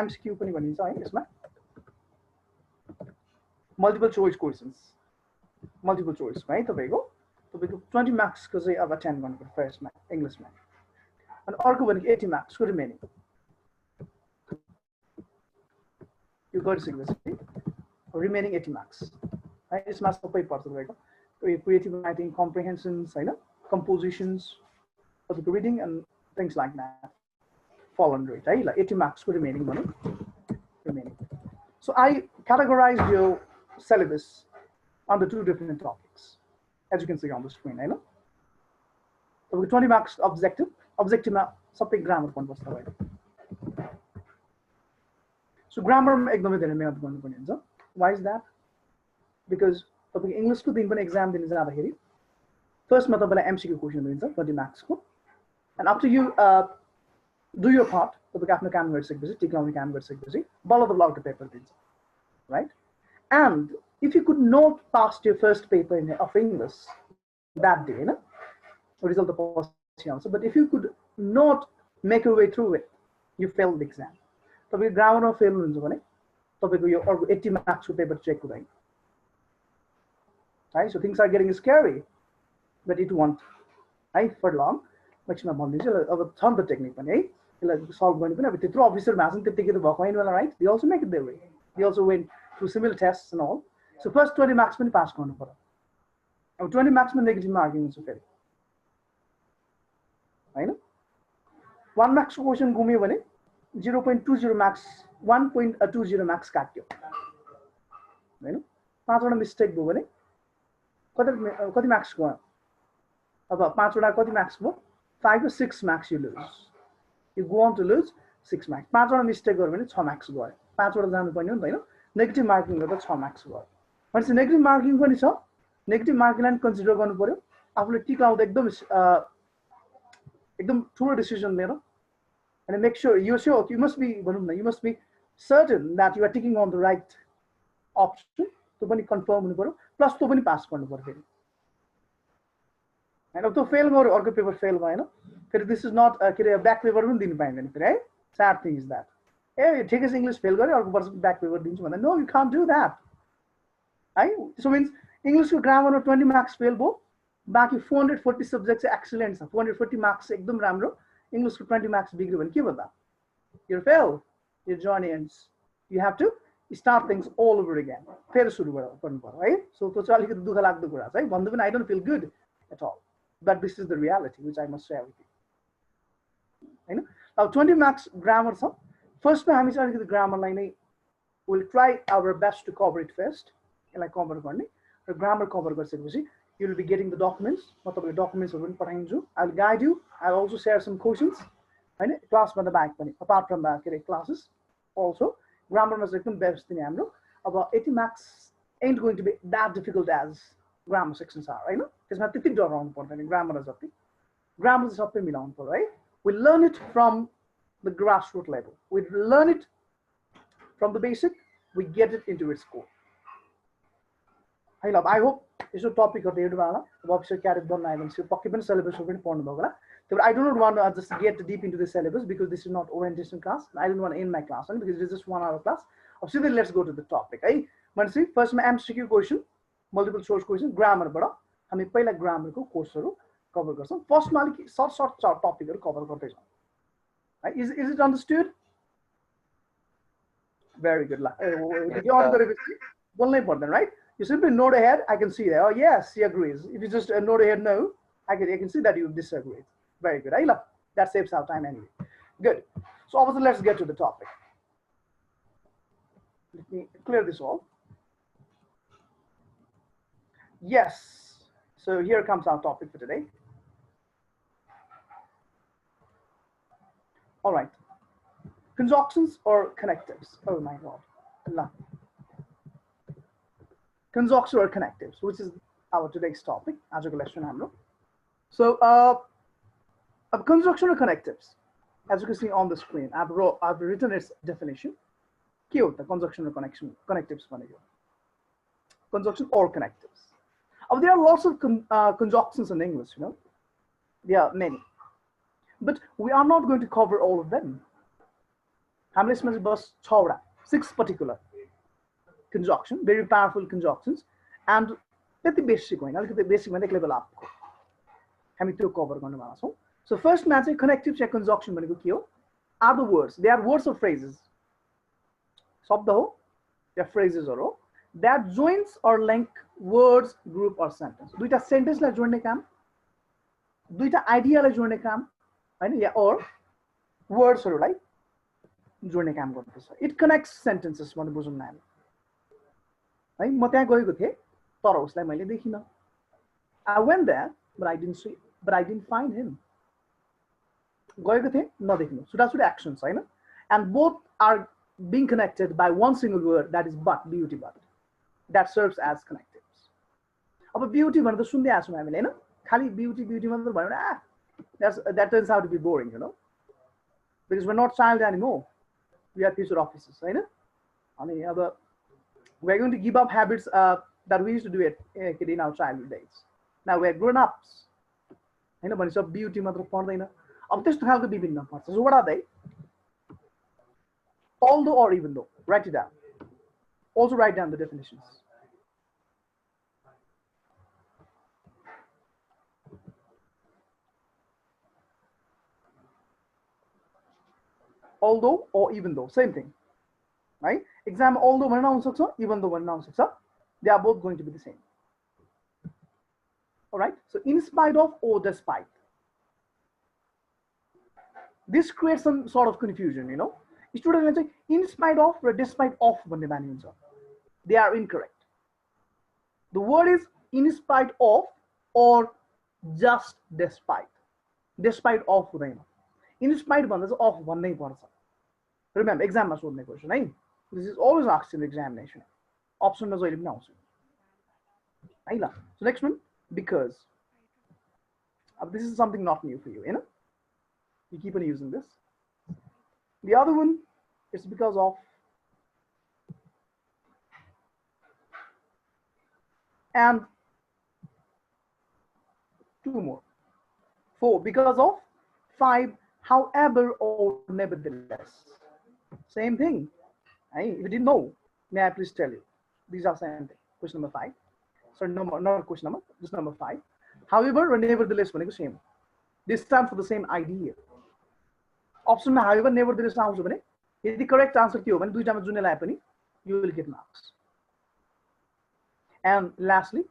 MCQ पनि भनिन्छ है यसमा multiple choice questions multiple choice है तपाईको 20 मार्क्स को चाहिँ अब अटेन्ड गर्नुपर्छ फर्स्टमा इङ्ग्लिशमा अनि अर्को भनेको 80 मार्क्स को रिमेनिङ यो गरिसकेपछि रिमेनिङ 80 मार्क्स है यसमा सबै पर्छ तपाईको क्रिएटिभ राइटिङ कम्प्रिहेन्सन्स हैन compositions of the reading and things like that fall under it. Right? Like 80 marks for remaining money. Remaining. So I categorized your syllabus under 2 different topics, as you can see on the screen. I know. So 20 marks objective. Objective ma something grammar one was the So grammar why is that? Because English to the exam is another here. First, MCQ question 20 marks. And after you do your part, paper, right? And if you could not pass your first paper of English that day, result the answer. But if you could not make your way through it, you failed the exam. So we grammar of fail, your 80 marks paper check. Right? So things are getting scary. But it won't. For long. Maximum of the technique. Solve officer right? They also make it their way. They also went through similar tests and all. So first 20 marks pass 20 marks negative marking is okay. I know. 1 marks question 0.20 marks, 1.20 marks cut you. I know. Not one mistake. What marks go? About 5 marks, 5 or 6 marks you lose. You go on to lose 6 marks. 5 mistake or 6 marks go. 5 negative marking 6 marks go. Once the negative marking negative marking and consider after tick out through a decision there. And make sure you must be certain that you are ticking on the right option to confirm plus to pass. And if you fail or paper fail, this is not a back paper. Right? Sad thing is that. Hey, take us English fail or back paper. No, you can't do that. Right? So means English grammar 20 marks fail. Back 440 subjects excellent. 440 marks ekdam ramro. English 20 marks big one. You're failed. Your journey ends. You have to start things all over again. Right? So I don't feel good at all. But this is the reality which I must share with you. Now 20 marks grammar. First time we start with the grammar line. We'll try our best to cover it first. Like cover the grammar cover. You will be getting the documents. The documents I'll guide you. I'll also share some questions. Class by the back. Apart from classes, also grammar must become best in AMRO. About 80 marks ain't going to be that difficult as grammar sections are. Right? It's not the around grammar is up. Grammar is up right? We learn it from the grassroots level. We learn it from the basic. We get it into its core. I hope it's a topic of the syllabus. But I do not want to just get deep into the syllabus because this is not orientation class. I don't want to end my class because it's just 1 hour class. So let's go to the topic. First, my MCQ question, multiple choice question, grammar. We will grammar course cover. First, short topic cover. Is it understood? Very good. Right? You simply nod ahead. I can see that. Oh yes, he agrees. If you just nod ahead, no, I can see that you disagree. Very good. That saves our time anyway. Good. So obviously, let's get to the topic. Let me clear this all. Yes. So here comes our topic for today. All right. Conjunctions or connectives? Oh my God. Conjunctions or connectives, which is our today's topic. So, conjunction or connectives, as you can see on the screen, I've written its definition. The conjunction or connectives. Conjunction or connectives. There are lots of conjunctions in English, There are many. But we are not going to cover all of them. हामीले यसमा चाहिँ बस 6 वटा 6 particular conjunction, very powerful conjunctions, and त्यति basic होइन, अलिकति basic भन्दा एक level अपको हामी त्यो कभर गर्नुवाला छौँ. सो फर्स्टमा चाहिँ कनेक्टिभ या कन्जक्सन भनेको के हो? Are the words, they are words of phrases, शब्द हो या फ्रेजेसहरू हो, that joins or link words, group or sentence. दुईटा सेन्टेन्सलाई जोड्ने काम, दुईटा आइडियालाई जोड्ने काम होइन, या अर वर्ड्सहरूलाई जोड्ने काम गर्दछ. इट कनेक्ट्स सेन्टेन्सेस भन्ने बुझौँ न हामी है. म त्यहाँ गएको थिएँ तर उसलाई मैले देखिनँ. I went there but I didn't find him. गएको थिएँ नदेख्नु, छुटाछुटा एक्सन्स होइन. And both are being connected by one single word, that is but, beauty but, that serves as connectives. अब ब्युटी भनेर त सुन्दै आएको छौँ हामीले होइन, खालि ब्युटी ब्युटी मात्र भयो भने that turns out to be boring, you know, because we're not child anymore, we are future officers होइन. अनि अब we're going to give up habits that we used to do it in our childhood days. Now we're grown ups होइन भनेपछि beauty मात्र पर्दैन, अब त्यस्तो खालको विभिन्न पर्छ. So what are they? Although or even though, write it down. Also write down the definitions. Although or even though, same thing, right? Exam although one noun सक्छ, even though one noun सक्छ, they are both going to be the same. All right, so in spite of or despite, this creates some sort of confusion, you know. Students say in spite of or despite of भन्ने बानी हुन्छ, they are incorrect. The word is in spite of or just despite. Despite of हुँदैन, in spite भन्दा चाहिँ of भन्नै पर्छ. Remember, exam मा सोध्ने question है. This is always asked in the examination. Option मा जहिले पनि आउँछ है ल. So next one, because. This is something not new for you, you know. You keep on using this. The other one is because of. And 2 more. 4, because of. 5, however or nevertheless. Same thing. If you didn't know, may I please tell you? These are same thing. Question number 5. Sorry, no, not question number, just number 5. However or nevertheless, same. They stand for the same idea. Option however, nevertheless sounds if the correct answer you will get marks. And lastly,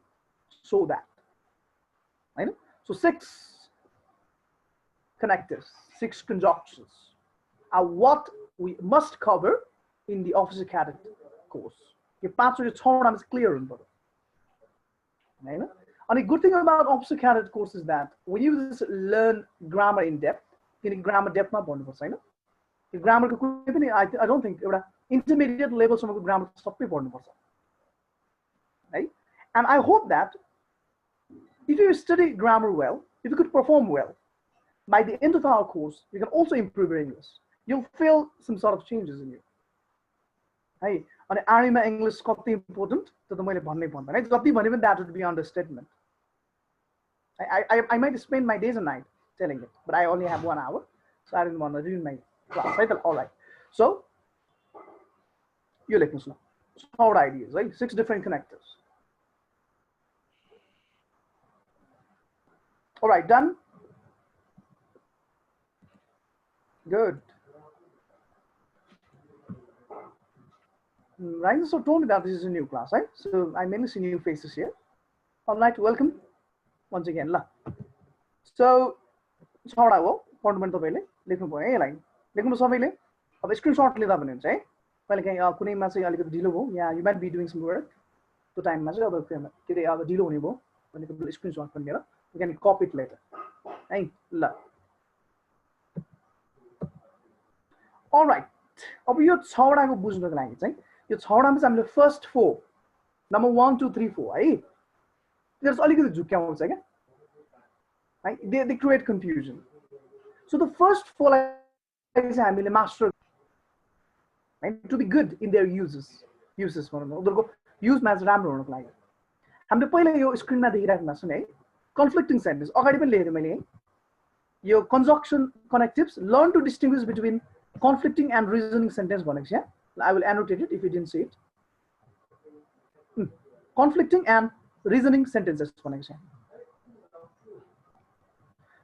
so that. I know. So 6 connectors, 6 conjunctions are what we must cover in the officer cadet course. If part of your is clear in both. And a good thing about officer cadet course is that when you just learn grammar in depth, grammar depth not bond for grammar I don't think intermediate level some of grammar stop right. And I hope that if you study grammar well, if you could perform well, by the end of our course, you can also improve your English. You'll feel some sort of changes in you. Hey, on Arima English is important to the right? That would be understatement. I might spend my days and nights telling it, but I only have 1 hour, so I didn't want to do my class. I thought, all right. So you like this now. Four ideas, right? 6 different connectors. All right, done. Good. Right, so told me that this is a new class, right? So I mainly see new faces here. All right, welcome once again. So, how I will fundamental way, line. Of a screenshot yeah, you might be doing some work to time measure of the screenshot from here. You can copy it later. All right. The first 4. Number 1, 2, 3, 4. Right? There's only the right? They create confusion. So the first 4 is master, right? To be good in their uses. Use mass ram like. Screen conflicting sentence. Your conjunction connectives learn to distinguish between conflicting and reasoning sentence भनेको छ I will annotate it if you didn't see it. Conflicting and reasoning sentences भनेको छ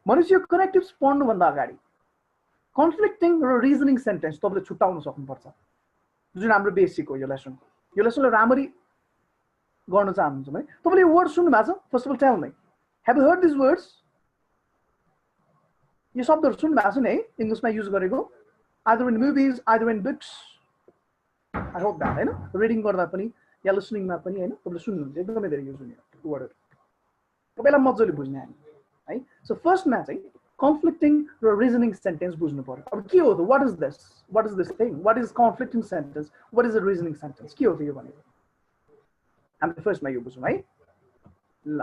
भनेपछि यो कनेक्टिभ्स पढ्नु भन्दा अगाडि conflicting र reasoning sentence तपाईले छुटाउन सक्नुपर्छ जुन हाम्रो बेसिक हो यो लेसनले राम्ररी गर्न चाहनुहुन्छ भने तपाईले यो वर्ड सुन्नु भएको छ first of all tell me have you heard these words यो शब्दहरु सुन्नु भएको छ नि है इंग्लिशमा युज गरेको either in movies either in books I hope that हैन रिडिङ गर्दा पनि या लिसनिङमा पनि हैन तपाईले सुन्नुहुन्छ एकदमै धेरै युज हुने वर्डहरु तपाईलाई मज्जाले बुझ्ने है सो फर्स्टमा चाहिँ conflicting र reasoning sentence बुझ्नु पर्यो अब के हो त what is this thing what is conflicting sentence what is a reasoning sentence के हो त यो भनेको हामीले फर्स्टमा यो बुझौँ है ल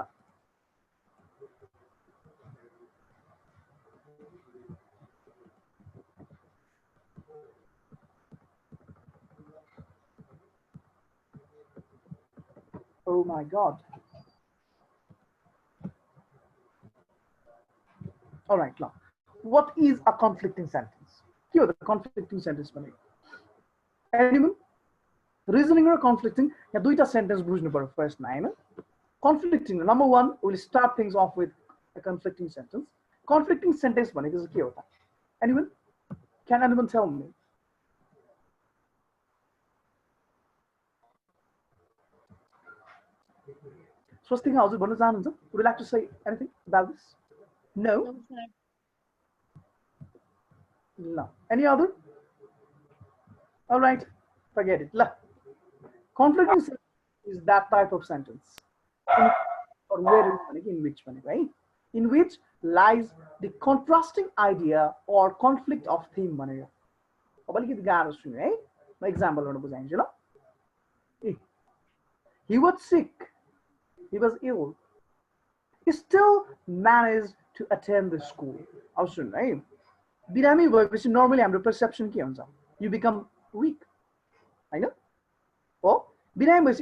Oh my God. All right, now, what is a conflicting sentence? Here, the conflicting sentence. Anyone? Reasoning or conflicting? Yeah, do it a sentence first nine. Conflicting. Number one, we'll start things off with a conflicting sentence. Conflicting sentence is anyone? Can anyone tell me? Swastika, would you like to say anything about this? No? No, sir. No. Any other? All right, forget it. Conflicting sentence is that type of sentence. Or where in which one, right? In which lies the contrasting idea or conflict of theme. Right? My example, he was sick. He was ill. He still managed to attend the school. Right? Normally, I'm the perception. You become weak. I know. Oh,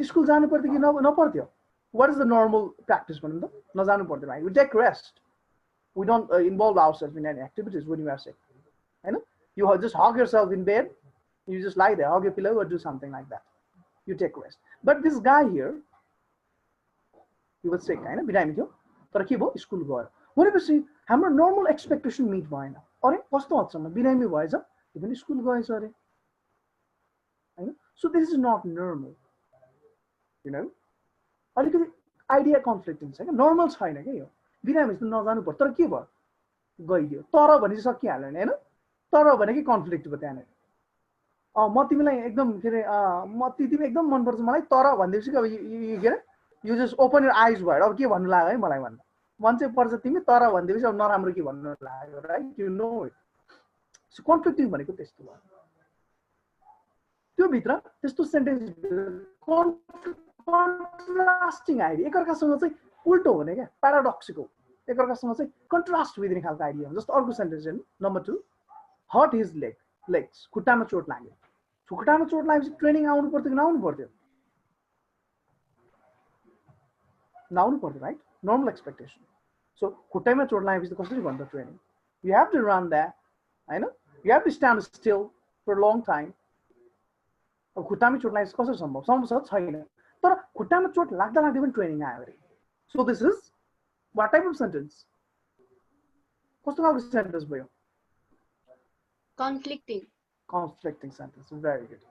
school what is the normal practice? Right? We take rest. We don't involve ourselves in any activities when you are sick. I know. You just hug yourself in bed. You just lie there, hug your pillow, or do something like that. You take rest. But this guy here, he was sick, I know. तर के भयो school गयो भनेपछि हाम्रो normal expectation meet भएन अरे कस्तो हदसम्म बिरामी भएछ यो पनि स्कुल गएछ अरे हैन so this is not normal you know अलिकति आइडिया कन्फ्लिक्टिङ छ के नर्मल छैन के यो बिरामी त नजानु पर्छ तर के भयो गइदियो तर भने सकिहाल्यो नि हैन तर भने के कन्फ्लिक्ट भयो त्यहाँनेर म तिमीलाई एकदम के रे म तिमी एकदम मन पर्छ मलाई तर भन्दैछु अब यो के रे You just open your eyes wide. अब के भन्नु लाग्यो है मलाई भन्न मन चाहिँ पर्छ तिमी तर भन्दैछ अब नराम्रो के भन्नु लाग्यो right you know it so conflicting भनेको त्यस्तो हो त्यो भित्र त्यस्तो सेन्टेन्स कन्ट्रास्टिङ आइडिया एकअर्कासँग चाहिँ उल्टो हुने क्या प्याराडक्सिकल एकअर्कासँग चाहिँ कन्ट्रास्ट हुँदिने खालको आइडिया हो जस्तो अर्को सेन्टेन्स हेर्नु नम्बर 2 हर्ट हिज लेग्स खुट्टामा चोट लाग्यो खुट्टामा चोट लागेपछि ट्रेनिङ आउनु पर्थ्यो कि नआउनु पर्थ्यो नाउनु पर्यो राइट नर्मल एक्सपेक्टेसन सो खुट्टामा चोट लागेपछि कसरी भन्दा training you have to run that हैन you have to stand still for long time अब खुट्टामा चोट लागेपछि कसरी सम्भव छैन तर खुट्टामा चोट लाग्दा लाग्दै पनि ट्रेनिङ आयो अरे so this is what type of sentence कस्तो खालको सेन्टेन्स भयो कन्फ्लिक्टिङ सेन्टेन्स भेरी गुड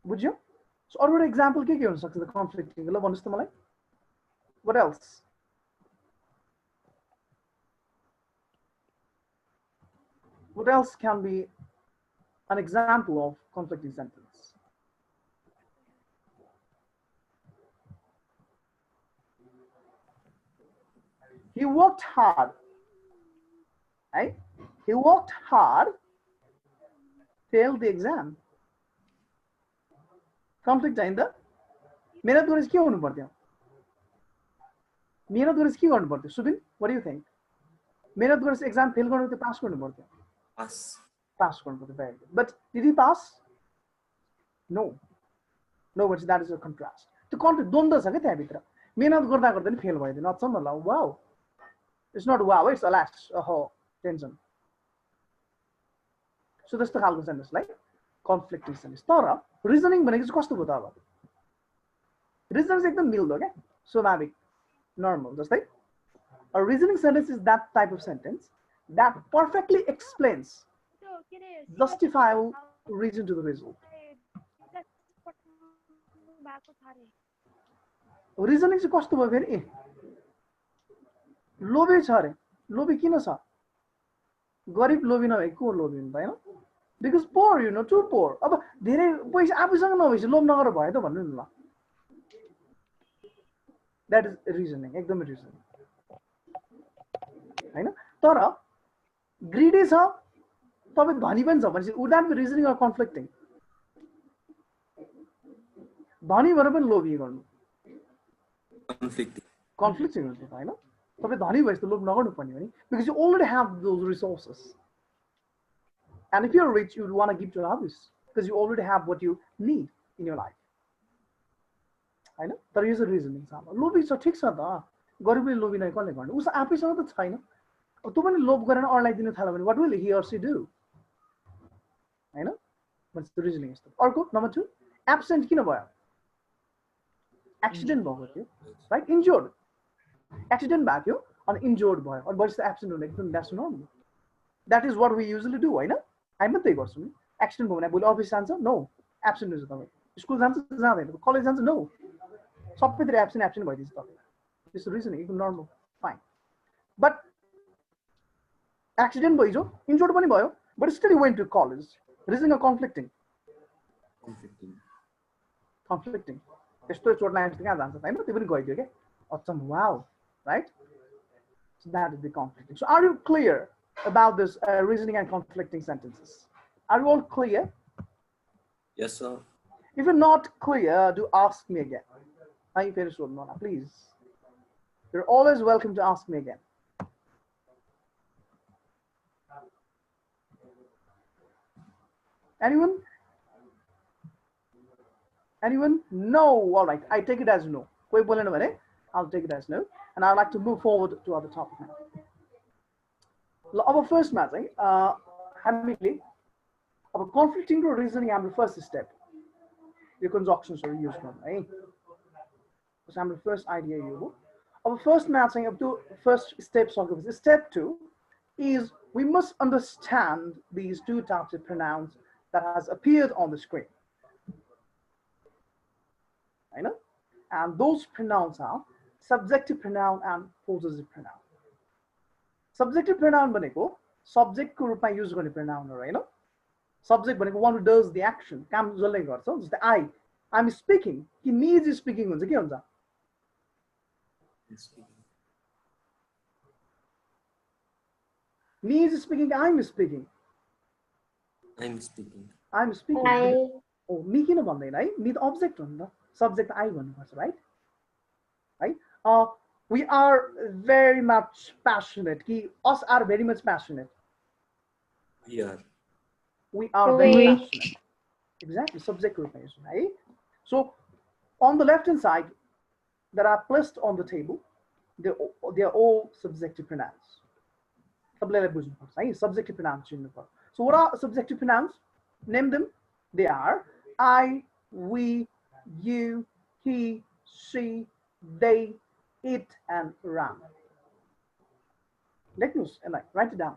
बुझ्यो सो अरू एउटा इक्जाम्पल के हुन सक्छ त कन्फ्लिक्टिङ ल भन्नुस् त मलाई What else? What else can be an example of conflicting sentence? He worked hard. Right? He worked hard, failed the exam. Conflict in the मेहनत गरेपछि के हुनु पर्थ्यो मेहनत गरेपछि के गर्नु पर्थ्यो Subin what do you think मेहनत गरेपछि एक्जाम फेल गर्नु त पास गर्नु पर्थ्यो पास गर्नु पर्थ्यो very good but did he pass no but that is a contrast त्यो कन्ट्रास्ट द्वन्द छ के त्यहाँ भित्र मेहनत गर्दा गर्दा नि फेल भइदियो अचम्म ल wow it's not wow it's alas ओहो टेन्सन सो त्यस्तो खालको सेन्टेन्सलाई कन्फ्लिक्टिङ सेन्टेन्स. तर रिजनिङ भनेको चाहिँ कस्तो भयो त? अब रिजनिङ चाहिँ एकदम मिल्दो क्या, स्वाभाविक, नर्मल. जस्तै a reasoning sentence is that type of sentence that perfectly explains justifiable reason to the result. Reasoning चाहिँ कस्तो भयो फेरि? ए लोभी छ अरे. लोभी किन छ? गरिब लोभी नभए को लोभी हुन्छ होइन? Because poor, you know, too poor. अब धेरै पैसा आफूसँग नभएपछि लोभ नगर भयो त भन्नु नि ल. द्याट इज रिजनिङ, एकदमै रिजनिङ होइन. तर ग्रिडी छ, तपाईँ धनी पनि छ भनेपछि would that be reasoning or conflicting? धनी भएर पनि लोभी गर्नु कन्फ्लिक्टिङ हुन्छ होइन. तपाईँ धनी भएपछि त लोभ नगर्नु पर्ने हो नि, because you already have those resources. And if you are rich, you would want to give to others because you already have what you need in your life होइन. तर यो चाहिँ रिजनिङ छ. लोभी छ, ठिक छ त, गरिबले लोभी नै कसले गर्ने? उसको आफैसँग त छैन. अब तँ पनि लोभ गरेर अरूलाई दिन थाल्यो भने what will he or she do होइन? रिजनिङ यस्तो. अर्को नम्बर 2, एब्सेन्ट किन भयो? एक्सिडेन्ट भएको थियो, राइट? इन्जोर्ड, एक्सिडेन्ट भएको थियो अनि इन्जोर्ड भयो अनि बस एब्सेन्ट हुने एकदम that's normal. That is what we usually do होइन? हामी पनि त्यही गर्छौँ नि. एक्सिडेन्ट भयो भने भोलि अफिस जान्छ, नो एब्सेन्ट हुन्छ. तपाईँ स्कुल जान्छ, जाँदैन. कलेज जान्छ, नो. सबैतिर एब्सेन्ट भइदिन्छ तपाईँ. त्यस्तो रिजनिङ एकदम नर्मल, फाइन. बट एक्सिडेन्ट भयो, इन्जोर्ड पनि भयो, but still you went to college. Reasoning or conflicting? Conflicting. यस्तो चोट लागेपछि कहाँ जान्छ होइन? त्यो पनि गइदियो क्या. अचम्म, wow, right? So that is the conflicting. So are you clear about this reasoning and conflicting sentences? Are you all clear? Yes, sir. If you're not clear, do ask me again. Please. You're always welcome to ask me again. Anyone? Anyone? No. All right. I take it as no. I'll take it as no. And I'd like to move forward to other topic now. Our first matter, our conflicting reasoning and the first step. The conjunctions are used on, right? So I'm the first idea you. Our first matching up to first steps of this. Step 2 is we must understand these two types of pronouns that has appeared on the screen. I know, and those pronouns are subjective pronoun and possessive pronoun. Subjective pronoun भनेको subject को रूपमा use गर्ने pronoun हो, हैन? Subject भनेको one who does the action, काम जसले गर्छ. जस्तै I'm speaking, he needs speaking हुन्छ, के हुन्छ? Needs speaking, I'm speaking. I'm speaking. I'm speaking. Oh, me किन भन्दैन है? Me the object हो नि त. Subject I भन्नुपर्छ, right? Right? We are very much passionate. Us are very much passionate. We are. We are very passionate. Exactly. Subject repetition, right? So on the left hand side, that are placed on the table, they are all subjective pronouns. Subjective pronouns. So what are subjective pronouns? Name them. They are I, we, you, he, she, they, it, and ram. Let me write it down.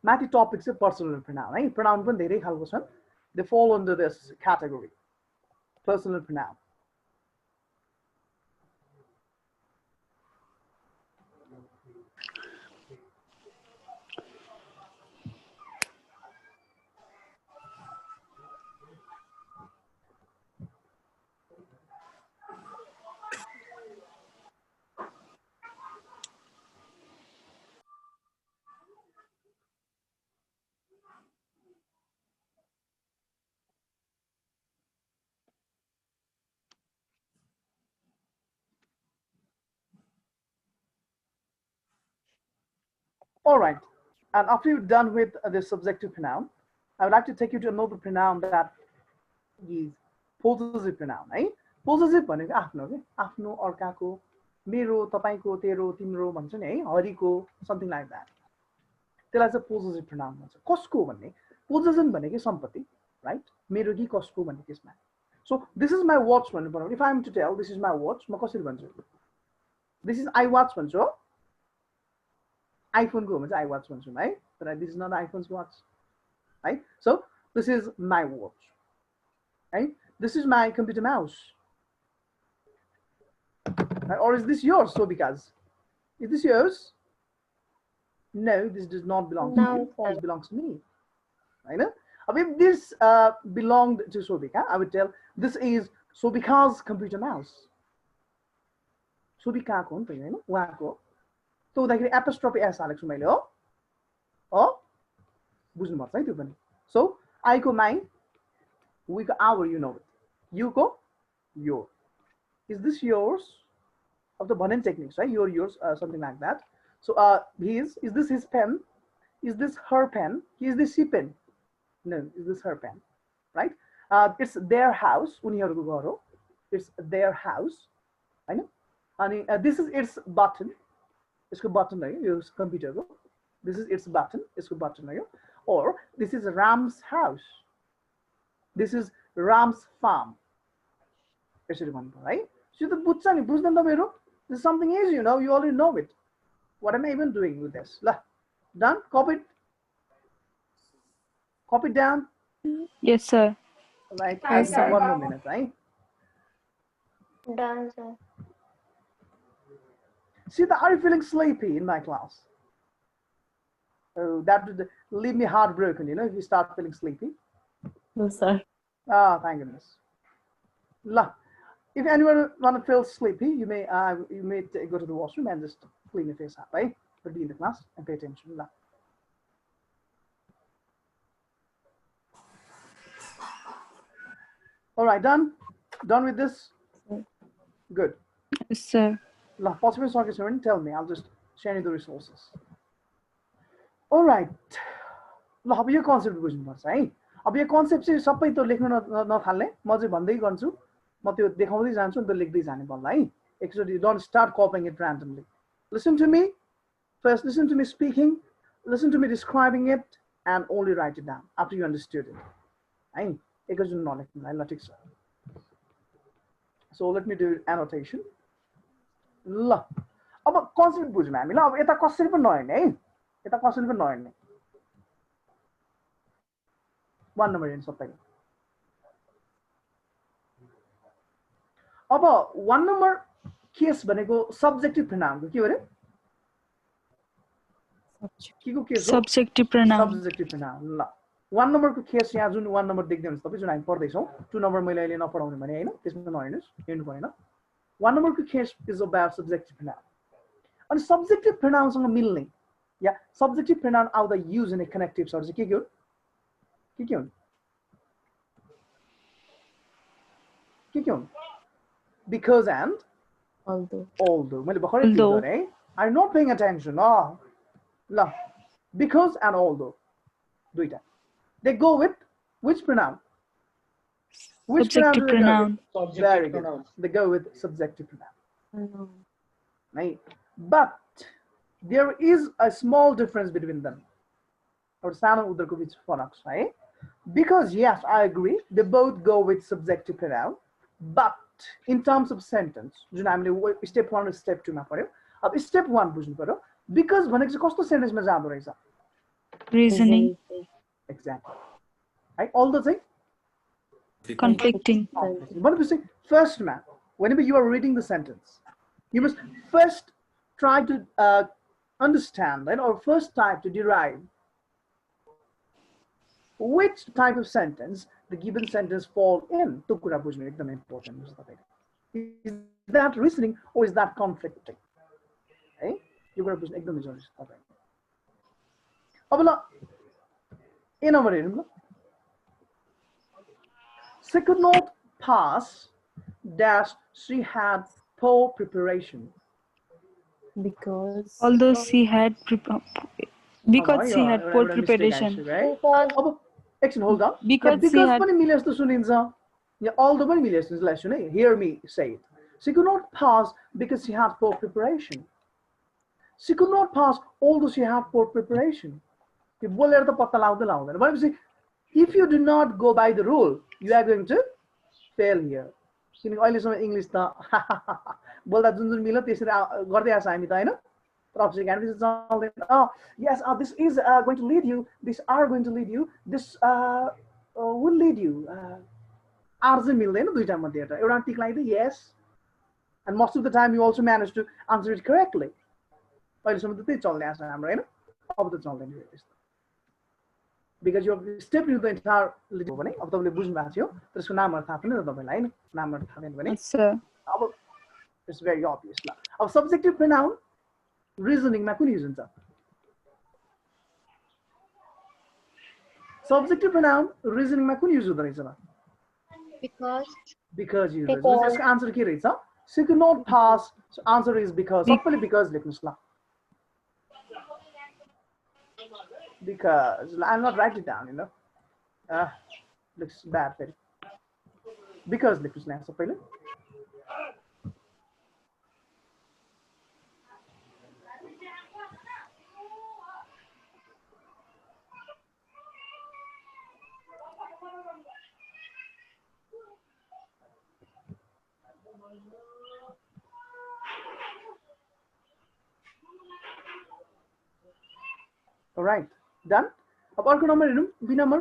Mathi topics are personal pronoun. Pronoun पनि धेरै खालको छन्. They fall under this category. Personal pronoun. All right, and after you're done with the subjective pronoun, I would like to take you to another pronoun that is possessive pronoun. Possessive भनेको आफ्नो के आफ्नो अर्काको मेरो तपाईको तेरो तिम्रो भन्छ नि है हरिको something like that. त्यसलाई चाहिँ पोजेसिभ प्रनाउन भन्छ कसको भन्ने पोजेसन भनेको सम्पत्ति राइट मेरो कि कसको भन्ने त्यसमा so this is my watch भन्नु पर्यो if I am to tell this is my watch म कसरी भन्छु दिस इज आई वाच भन्छु आइफोनको हो भने चाहिँ आई वाच भन्छु है तर this is not iPhone's watch है so this is my watch है this is my computer mouse or is this yours so because is this yours no this does not belong to you this belongs to me right if this belonged to Sobika I would tell this is Sobika's computer mouse Sobika ko hunta हैन उहाँको त उदाखेरि apostrophe s हालेको छु मैले हो बुझ्नु पर्छ है त्यो पनि so I को my we को our you know it you को your is this yours of the Bonin techniques, right? Yours, something like that. So, is this his pen? Is this her pen? Is this she pen? No, is this her pen? Right? It's their house. It's their house. I know. And this is its button. It's a button, use computer. This is its button. It's a button. Or this is Ram's house. This is Ram's farm. Right? So the buchani, bujhdan tapaihharu. This is something easy, you know. You already know it. What am I even doing with this? Done? Copy it. Copy it down. Yes, sir. Right. Yes, sir. 1 more minute, right? Done, sir. See, are you feeling sleepy in my class? Oh, that would leave me heartbroken, you know, if you start feeling sleepy. No, sir. Ah, thank goodness. If anyone want to feel sleepy, you may go to the washroom and just clean your face up, right? But be in the class and pay attention. All right, done? Done with this? Good. Yes, sir. Possible socket tell me. I'll just share you the resources. All right. अब यो concept बुझ्नुपर्छ है अब यो concept चाहिँ सबै त लेख्न नथाल्ने म चाहिँ भन्दै गर्छु म त्यो देखाउँदै जान्छु नि त लेख्दै जाने बल्ल है एकचोटि don't start copying it randomly listen to me first listen to me speaking listen to me describing it and only write it down after you understand it है एकैचोटि नलेख्नु ल ठिक छ so let me do annotation ल अब concept बुझ्यौँ हामी ल अब यता कसरी पनि नहेर्ने है यता कसरी पनि नहेर्ने 1 नम्बर हेर्नु सबैले अब 1 नम्बर केस भनेको सब्जेक्टिभ प्रोनाउनको के हो रे केको केस हो सब्जेक्टिभ प्रोनाउन सब्जेक्टिभ प्रोनाउन ल 1 नम्बरको केस यहाँ जुन 1 नम्बर देख्दै हुनुहुन्छ तपाईं जुन हामी पढ्दै छौं 2 नम्बर मैले अहिले नपढाउने भने हैन त्यसमा नहेर्नुस् हेर्नु भएन 1 नम्बरको case is about subjective pronoun अनि सब्जेक्टिभ प्रोनाउनसँग मिल्ने या सब्जेक्टिभ प्रोनाउन आउँदा युज हुने कनेक्टिभ्सहरु चाहिँ के हुन् के हुन् because and although मैले भर्खरै के गरे I'm not paying attention ल because and although दुईटा they go with which pronoun subjective pronoun very good they go with subjective pronoun right but there is a small difference between them or सानो उनीहरुको बीच फरक छ है because yes I agree they both go with subjective pronoun but in terms of sentence जुन हामीले step 1 र step 2 मा पढ्यौ अब step 1 बुझ्नु पर्यो because भनेको चाहिँ कस्तो सेन्टेन्स मा जाँदो रहेछ reasoning exactly right all the thing conflicting भनेपछि first ma whenever you are reading the sentence you must first try to understand right or first try to derive which type of sentence the given sentence fall in to कुरा बुझ्नु एकदम important हुन्छ तपाईले is that reasoning or is that conflicting है यो कुरा बुझ्नु एकदम जरुरी छ तपाईले अब ल ए नम्बर हेरौँ ल she could not pass dash she had poor preparation because although she had poor preparation अब एकछिन hold on because पनि मिले जस्तो सुनिन्छ या although पनि मिले जस्तो ल सुने hear me say it she could not pass because she had poor preparation she could not pass although she had poor preparation त्यो बोलेर त पत्ता लाउँदै लाउँदैन भनेपछि if you do not go by the rule you are going to fail here किनकि अहिलेसम्म English त बोल्दा जुन जुन मिल्यो त्यसरी गर्दै आएको छ हामी त होइन तर अप्सन क्यान्डिडेट चल्दैन yes this is going to lead you this are going to lead you this will lead you are चाहिँ मिल्दैन दुईटा मध्ये एउटा टिक लगाइदियो yes and most of the time you also manage to answer it correctly अहिलेसम्म त त्यही चल्दै आएको छ हाम्रो होइन अब त चल्दैन त्यस्तो because you have stepped into the entire little भने अब तपाईले बुझ्नु भएको थियो त्यसको नामहरु थाहा छैन तपाईलाई हैन नामहरु थाहा छैन भने अब it's very obvious ल अब subjective pronoun reasoning मा कुन युज हुन्छ subjective pronoun reasoning मा कुन युज हुँदै रहेछ ल because युज हुन्छ यसको आन्सर के रहेछ she could not pass so answer is because सबैले because लेख्नुस् ल because I'm not write it down you know looks bad very because लेख्नुस् न सबैले all right done अब अर्को नम्बर हेरौँ B number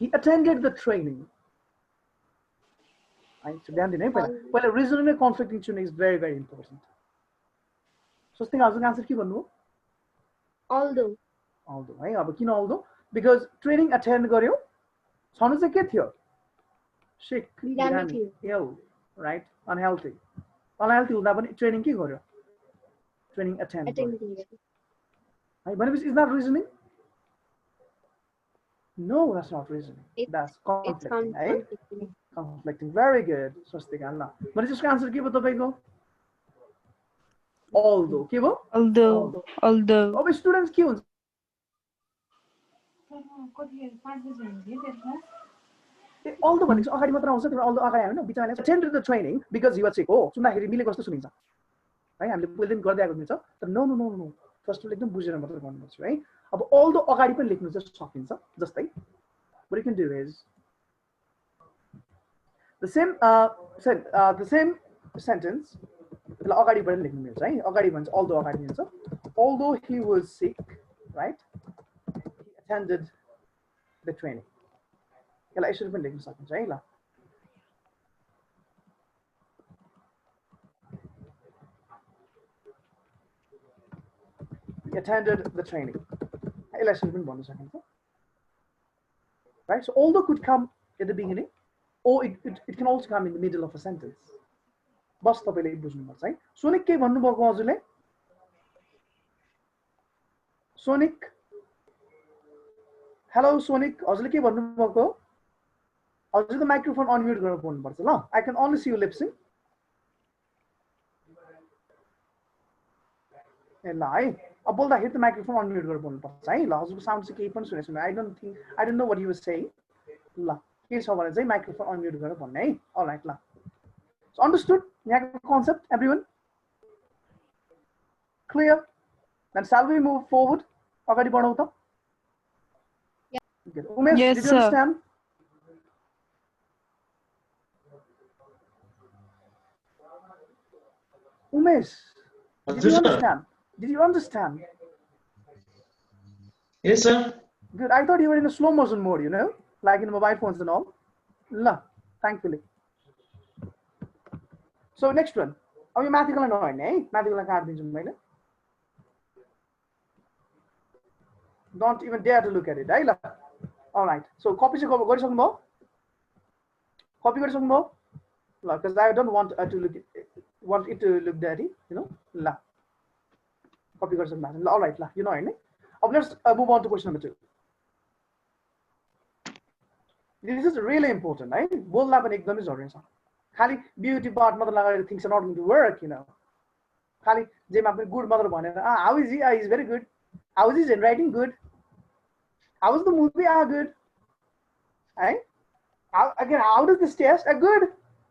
he attended the training है ध्यान दिनु है पहिला रिजनिङ र कन्फ्लिक्टिङ चुनिङ is very very important Swastik हजुरको आन्सर के भन्नु although है अब किन although because ट्रेनिङ अटेन्ड गर्यो छनु चाहिँ के थियो sick ill right unhealthy हुँदा पनि ट्रेनिङ के गर्यो ट्रेनिङ अटेन्ड गर्यो है भनेपछि is not reasoning no that's not reasoning that's conflicting है conflicting very good स्वस्तिका ल भनेपछि यसको आन्सर के भयो तपाईको although के भयो although अब स्टुडेन्ट्स के हुन्छ although भनेको अगाडि मात्र आउँछ तर although अगाडि आएन बिचमा आएन attended the training because he was sick हो सुन्दाखेरि मिलेको जस्तो सुनिन्छ है हामीले पहिल्यै गर्दै आएको हुन्छ तर no no no no first एकदम बुझेर मात्र गर्नुपर्छ है अब although अगाडि पनि लेख्नु चाहिँ सकिन्छ जस्तै what you can do is the same sentence त्यसलाई अगाडि पनि लेख्नु मिल्छ है अगाडि भन्छ although अगाडि हुन्छ although he was sick right he attended the training यसलाई यसरी पनि लेख्न सकिन्छ है ल he attended the training यसलाई यसरी पनि भन्न सकिन्छ right so although could come at the beginning or it can also come in the middle of a sentence बस तपाईले बुझ्नुपर्छ है सोनिक के भन्नु भएको हजुरले सोनिक हेलो सोनिक हजुरले के भन्नु भएको हजुर त माइक्रोफोन अनम्युट गरेर बोल्नु पर्छ ल I can only see you लिप्सिङ ए ल है अब बोल्दाखेरि त माइक्रोफोन अनम्युट गरेर बोल्नु पर्छ है ल हजुरको साउन्ड चाहिँ केही पनि सुनेको छैन I don't know what you was saying ल के छ भने चाहिँ माइक्रोफोन अनम्युट गरेर भन्ने है अलराइट ल सो अन्डरस्टुड यहाँको concept everyone clear then shall we move forward अगाडि बढौँ त Umesh Yes, did you understand Umesh, did you understand? Yes, sir. Good. I thought you were in a slow motion mode, you know, like in mobile phones and all. La, thankfully. So next one. Oh, you mathematical and all, eh? Mathematical card means don't even dare to look at it, eh? All right. So copy to go something more. Copy go something more. Because I don't want it to look dirty, you know. La. Copy got some math. All right, la. You know, right? Now let's move on to question number 2. This is really important, right? Both lab and exam is already. Khali beauty part mother things are not going to work, you know. Khali Jim good mother how is he? He's very good. How is his handwriting good? How is the movie? Good. Right? Again, how does this test? Good.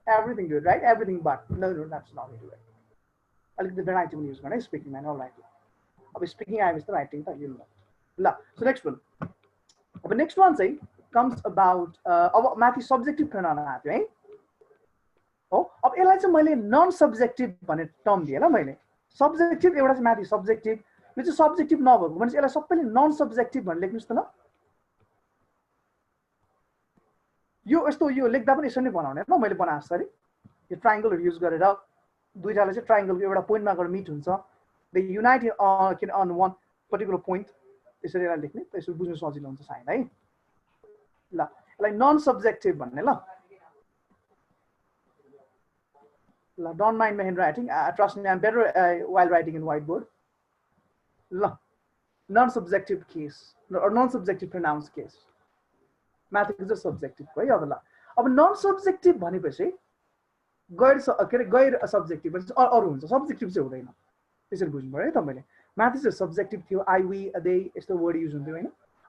Everything good, right? Everything but no, that's not going to work. I like the variety when you use when I speaking, man. All right. I was speaking, I was the writing, you know. ल so next one अब next one चाहिँ comes about अब माथि subjective pronoun आएको है हो अब यसलाई चाहिँ मैले नन सब्जेक्टिभ भन्ने टर्म दिएँ ल मैले सब्जेक्टिभ एउटा चाहिँ माथि सब्जेक्टिभ यो चाहिँ सब्जेक्टिभ नभएको भने चाहिँ यसलाई सबैले नन सब्जेक्टिभ भनेर लेख्नुहोस् त ल यो यस्तो यो लेख्दा पनि यसरी नै बनाउने ल मैले बनाए जसरी यो ट्रायङ्गलहरू युज गरेर दुईटाले चाहिँ ट्रायङ्गलको एउटा पोइन्टमा गएर मिट हुन्छ दे युनाइट किन अन वान पर्टिकुलर पोइन्ट त्यसरी यसलाई लेख्ने त्यसरी बुझ्नु सजिलो हुन्छ सायद है ल यसलाई नन सब्जेक्टिभ भन्ने ल don't mind my handwriting trust me I am better while writing in whiteboard ल non subjective case non subjective pronouns case माथिको चाहिँ सब्जेक्टिभ है अब ल अब नन सब्जेक्टिभ भनेपछि गैर के अरे गैर सब्जेक्टिभ भनेपछि अरू हुन्छ सब्जेक्टिभ चाहिँ हुँदैन त्यसरी बुझ्नु पऱ्यो है तपाईँले माथि चाहिँ सब्जेक्टिभ थियो आई वी दे यस्तो वर्ड युज हुन्थ्यो होइन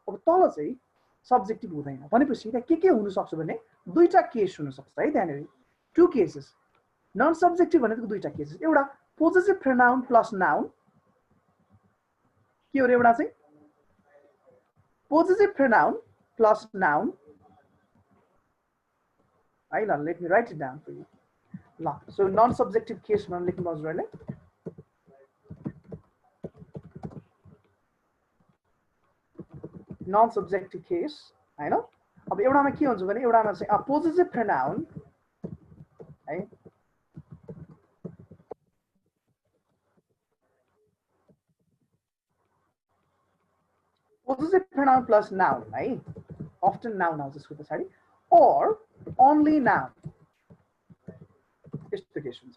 अब तल चाहिँ सब्जेक्टिभ हुँदैन भनेपछि त्यहाँ के हुनसक्छ भने दुईवटा केस हुनसक्छ है त्यहाँनिर टु केसेस नन सब्जेक्टिभ भनेको दुईवटा केसेस एउटा पोजेसिभ प्रोनाउन प्लस नाउन के हो एउटा चाहिँ पोजेसिभ प्रोनाउन प्लस नाउन है ल let me write it down for you ल सो नन सब्जेक्टिभ केस भनेर लेख्नु हजुरहरूले नन सब्जेक्टिभ केस होइन अब एउटामा के हुन्छ भने एउटामा चाहिँ पोजेसिभ प्रोनाउन है possessive pronoun plus noun है often noun आउँछ त्यसको पछाडि or only noun यस्तो केस हुन्छ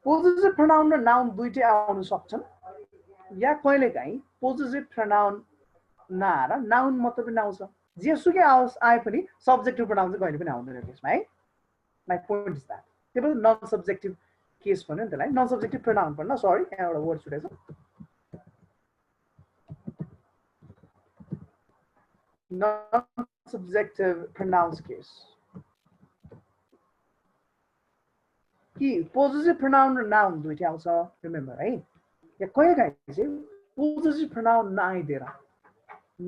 possessive pronoun र noun दुईटै आउन सक्छन् या कहिलेकाहीँ possessive pronoun नआएर noun मात्र पनि आउँछ जेसुकै आए पनि subjective pronoun चाहिँ कहिले पनि आउँदैन त्यसमा है my point is that त्यो पनि non subjective केस भन्यो नि त्यसलाई non subjective pronoun भन्न सरी यहाँ एउटा वर्ड छुटेछ non-subjective pronouns case. कि possessive pronoun र noun दुईटै आउँछ remember है या कहिलेकाहीँ चाहिँ possessive pronoun नआइदिएर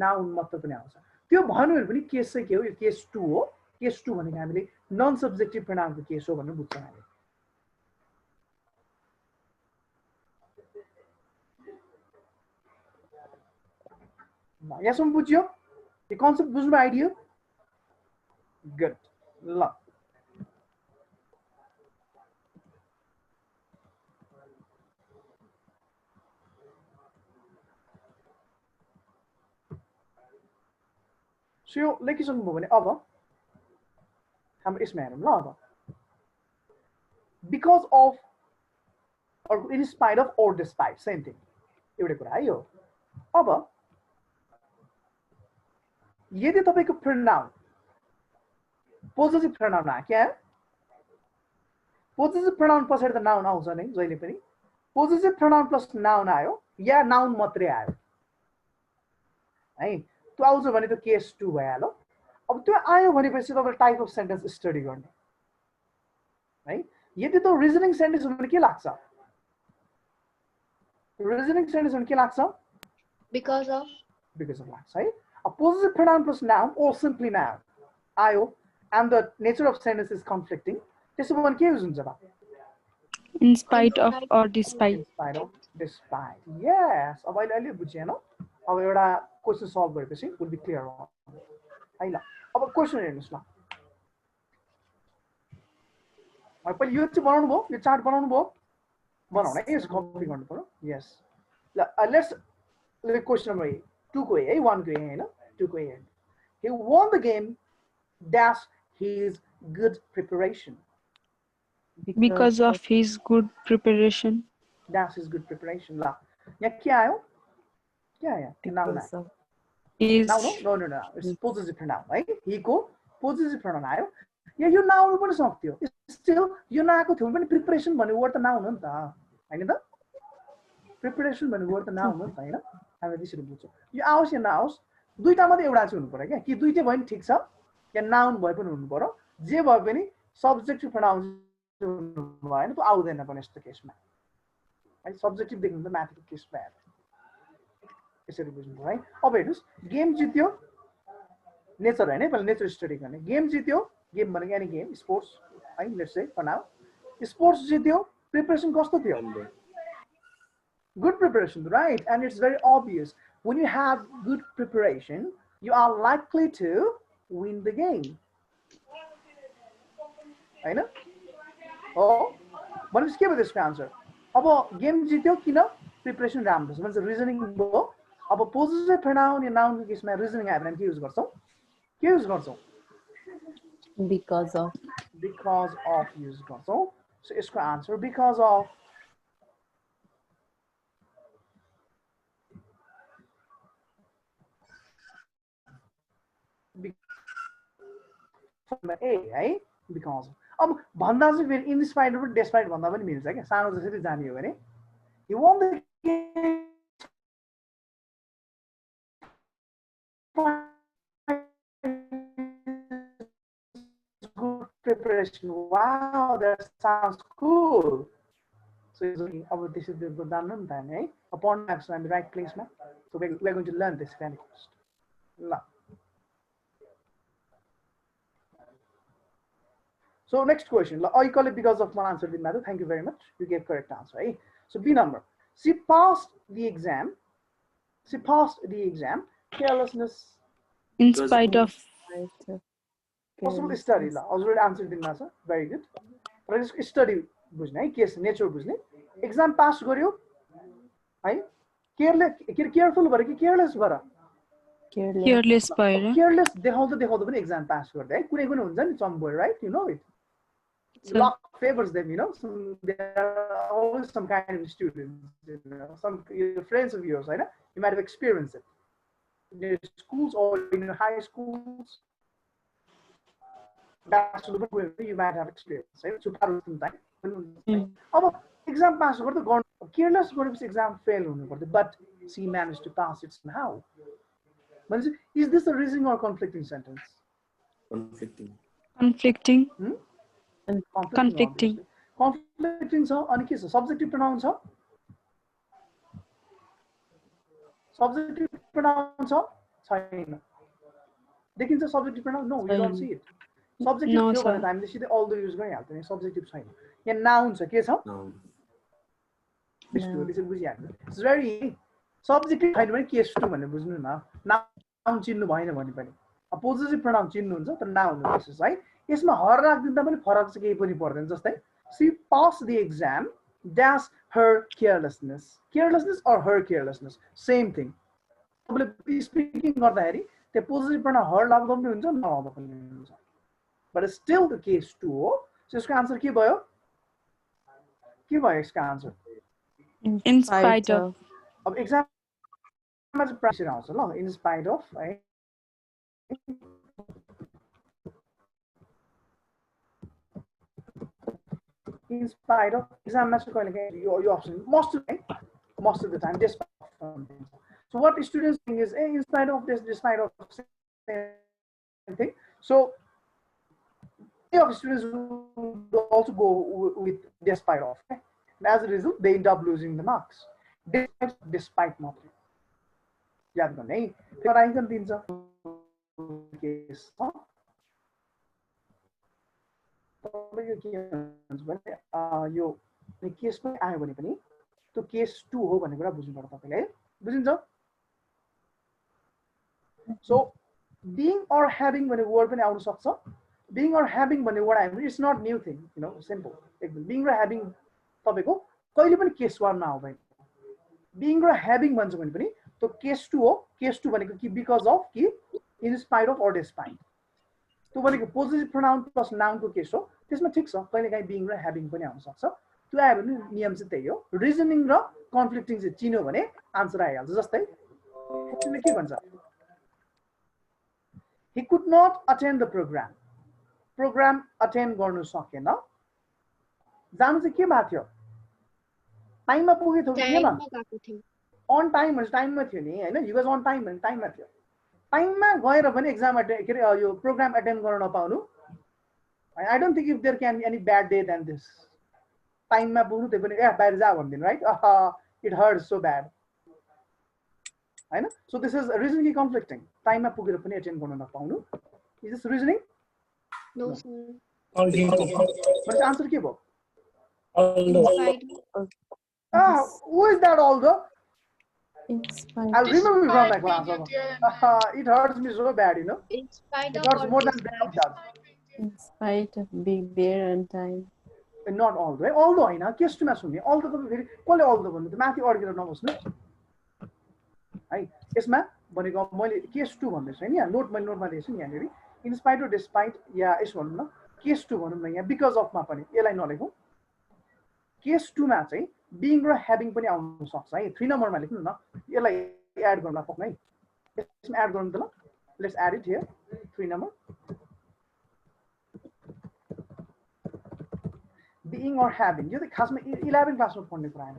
noun मात्र पनि आउँछ त्यो भन्यो भने पनि केस चाहिँ के हो यो केस 2 हो केस 2 भनेको हामीले नन सब्जेक्टिभ प्रोनाउनको केस हो भनेर बुझ्छौँ हामी यहाँसम्म बुझ्यो यो कन्सेप्ट बुझ्नु आइडियो गुड ल सो यो लेखिसक्नुभयो भने अब हाम्रो यसमा हेरौँ ल अब because of or in spite of or despite same thing एउटै कुरा है यो अब यदि तपाईको प्रोनाउन पोजेसिभ प्रोनाउन आयो क्या पोजेसिभ प्रोनाउन पछाडि त नाउन आउँछ नै जहिले पनि पोजेसिभ प्रोनाउन प्लस नाउन आयो या नाउन मात्रै आयो है त्यो आउँछ भने त केस 2 भइहाल्यो अब त्यो आयो भनेपछि तपाईले टाइप अफ सेन्टेन्स स्टडी गर्ने है यदि त रिजनिङ सेन्टेन्स हो भने के लाग्छ रिजनिङ सेन्टेन्स भने के लाग्छ because of लाग्छ है a possessive pronoun plus noun or simply noun आयो and the nature of sentence is conflicting त्यसो भने के युज हुन्छ त in spite of or despite despite yes अब अहिले बुझ्यो हैन अब एउटा क्वेशन सल्भ गरेपछि विल बी क्लियर है ल अब क्वेशन हेर्नुस् ल पहिले यो चाहिँ बनाउनु भयो यो चार्ट बनाउनु भयो बनाउन है यसको कपी गर्नु पर्यो यस ल लेट्स क्वेशन नम्बर 2 को है 1 को हैन 2 को है he won the game dash his good preparation because of his good preparation dash his good preparation ला यहाँ के आयो noun is no it's possessive pronoun है he को possessive pronoun आयो या यो नाउन पनि सक्थ्यो स्टिल यो नआएको थियो भने प्रिपरेसन भन्ने वर्ड त नाउन हो नि त हैन त प्रिपरेसन भन्ने वर्ड त नाउन हो नि त हैन हामी त्यसरी बुझ्छौँ यो आओस् या नआओस् दुईटा मात्रै एउटा चाहिँ हुनु पर्यो क्या कि दुईटै भयो नि ठिक छ या नाउन भए पनि हुनु पर्यो जे भए पनि सब्जेक्टिभ प्रोनाउन भएन त आउँदैन पनि यस्तो केसमा है सब्जेक्टिभ देख्नु त माथिको केसमा हेर्नु यसरी बुझ्नु है। अब हेर्नुस् गेम जित्यो नेचर हैन पहिला नेचर स्टडी गर्ने गेम जित्यो गेम भनेको एनी गेम स्पोर्ट्स है let's say for now sports जित्यो प्रिपरेसन कस्तो थियो Number. good preparation right and it's very obvious when you have good preparation you are likely to win the game हैन हो भनेपछि के भयो त्यसको आन्सर अब गेम जित्यो किन प्रिपरेसन राम्रो छ भन्छ रिजनिङ भयो अब पोजिटिभ प्रोनाउन या नाउनको केसमा रिजनिङ आयो भने हामी के युज गर्छौँ Because of. युज गर्छौँ सो यसको आन्सर बिकज अफ ए है बिकज अब भन्दा चाहिँ फेरि इन्स्पाइड पनि डेस्पाइड भन्दा पनि मिल्छ क्या सानो जसरी जाने हो भने you one the good preparation wow that sounds cool so अब त्यसरी जान्नु नि त हामी है पढ्नु आएको छ हामी right प्लेसमा so we are going to learn this very first ल So next question. I call it because of one answer didn't matter. Thank you very much. You gave correct answer. Right? So B number. She passed the exam. Carelessness. In spite of. Possible study. I was already answered didn't matter. Very good. But I just study. बुझ्ने case nature बुझ्ने. Exam pass गर्यो. है? Careful भएर कि careless भएर? Careless भएर. Careless देखाउँदा पनि exam pass गर्दै है. कुनै हुन्छ नि some boy, right? You know it. Luck favors them, you know. There are always some kind of students, you know, some friends of yours, right? You might have experienced it in your schools or in your high schools. That's you might have experienced, right? So time. Exam pass careless exam fail, but she managed to pass it somehow. Is this a reasoning or conflicting sentence? Conflicting. Conflicting छ अनि के छ subjective pronoun छ छैन देखिन्छ subjective pronoun no we don't see it subjective थियो भने त हामीले सिधै all the use गरिहाल्थ्यौं subjective छैन यहाँ noun छ के छ त्यसले बुझिहाल्नु it's very subjective छैन भने case 2 भनेर बुझ्नु न noun चिन्नु भएन भने पनि पोजिटिभ pronoun चिन्नु हुन्छ तर noun हो विशेष है यसमा हर राख्दिँदा पनि फरक चाहिँ केही पनि पर्दैन जस्तै she passed the exam dash her carelessness or her carelessness same thing तपाईले स्पिकिङ गर्दाखेरि त्यो पोजिटिभ pronoun हर लाग्दा पनि हुन्छ नलाग्दा पनि हुन्छ but still the case 2 हो सो यसको आन्सर के भयो यसको आन्सर in spite of अब एक्जाममा चाहिँ प्रेसर आउँछ ल in spite of है in spite of exam master your option most of the time despite something. So what students think is in spite of this despite of same thing so many of students will also go with despite of and as a result they end up losing the marks despite मात्रै याद गर्ने है तर आइकन दिन्छ case यो के हुन्छ भने यो केस पनि आयो भने पनि त्यो केस 2 हो भन्ने कुरा बुझ्नु पर्छ तपाईले है बुझिन्छ सो being or having भन्ने वर्ड पनि आउन सक्छ being or having भन्ने वर्ड आयो भने it's not new thing you know simple एकदम being र having तपाईको कहिले पनि केस 1 मा आउँदैन being र having भन्छ भने पनि त्यो केस 2 हो केस 2 भनेको कि बिकज अफ कि in spite of or despite त्यो भनेको पोजिटिभ प्रोनाउन प्लस नाउनको केस हो त्यसमा ठीक छ कहिलेकाहीँ being र having पनि आउन सक्छ त्यो आयो भने नियम चाहिँ त्यही हो रिजनिङ र कन्फ्लिक्टिङ चाहिँ चिन्यो भने आन्सर आइहाल्छ जस्तै त्यसले के भन्छ he could not attend the program attend गर्नु सकेन जानु चाहिँ के भएको थियो टाइममा पुगेको थियो अन टाइम भने टाइममा थियो नि हैन he was on time भने टाइममा थियो टाइममा गएर पनि एक्जाम के रे यो प्रोग्राम अटेन्ड गर्न नपाउनु I don't think if there can be any bad day than this टाइममा पुग्नु त्यही पनि बाहिर जा भन्दिनु right it hurts so bad हैन so this is reasoning conflicting टाइममा पुगेर पनि एटेन्ड गर्न नपाउनु is this reasoning No, sir. भनेपछि आन्सर के भयो Inspired. who is that although In spite I'll remove you from my class it hurts me so bad you know In spite it of hurts or more than despite. breakup does in spite of being there on time. not although although हैन case टुमा सुन्ने although त फेरि कसले although भन्नु त माथि अड्केर नबस्नु है यसमा भनेको मैले केस 2 भन्दैछु हैन यहाँ मैले नोटमा दिएछु नि यहाँनेरि इन स्पाइट अर डिस्पाइट या यसो भनौँ न केस 2 भनौँ न यहाँ बिकज अफ मा पनि यसलाई नलेखौँ केस 2 मा चाहिँ बिङ र ह्याभिङ पनि आउन सक्छ है 3 नम्बरमा लेख्नु न यसलाई एड गर्नुला पक्कै यसमा एड गर्नु त ल let's add it here 3 number being or having यो त खासमा 11 क्लासमा पढ्ने कुरा हैन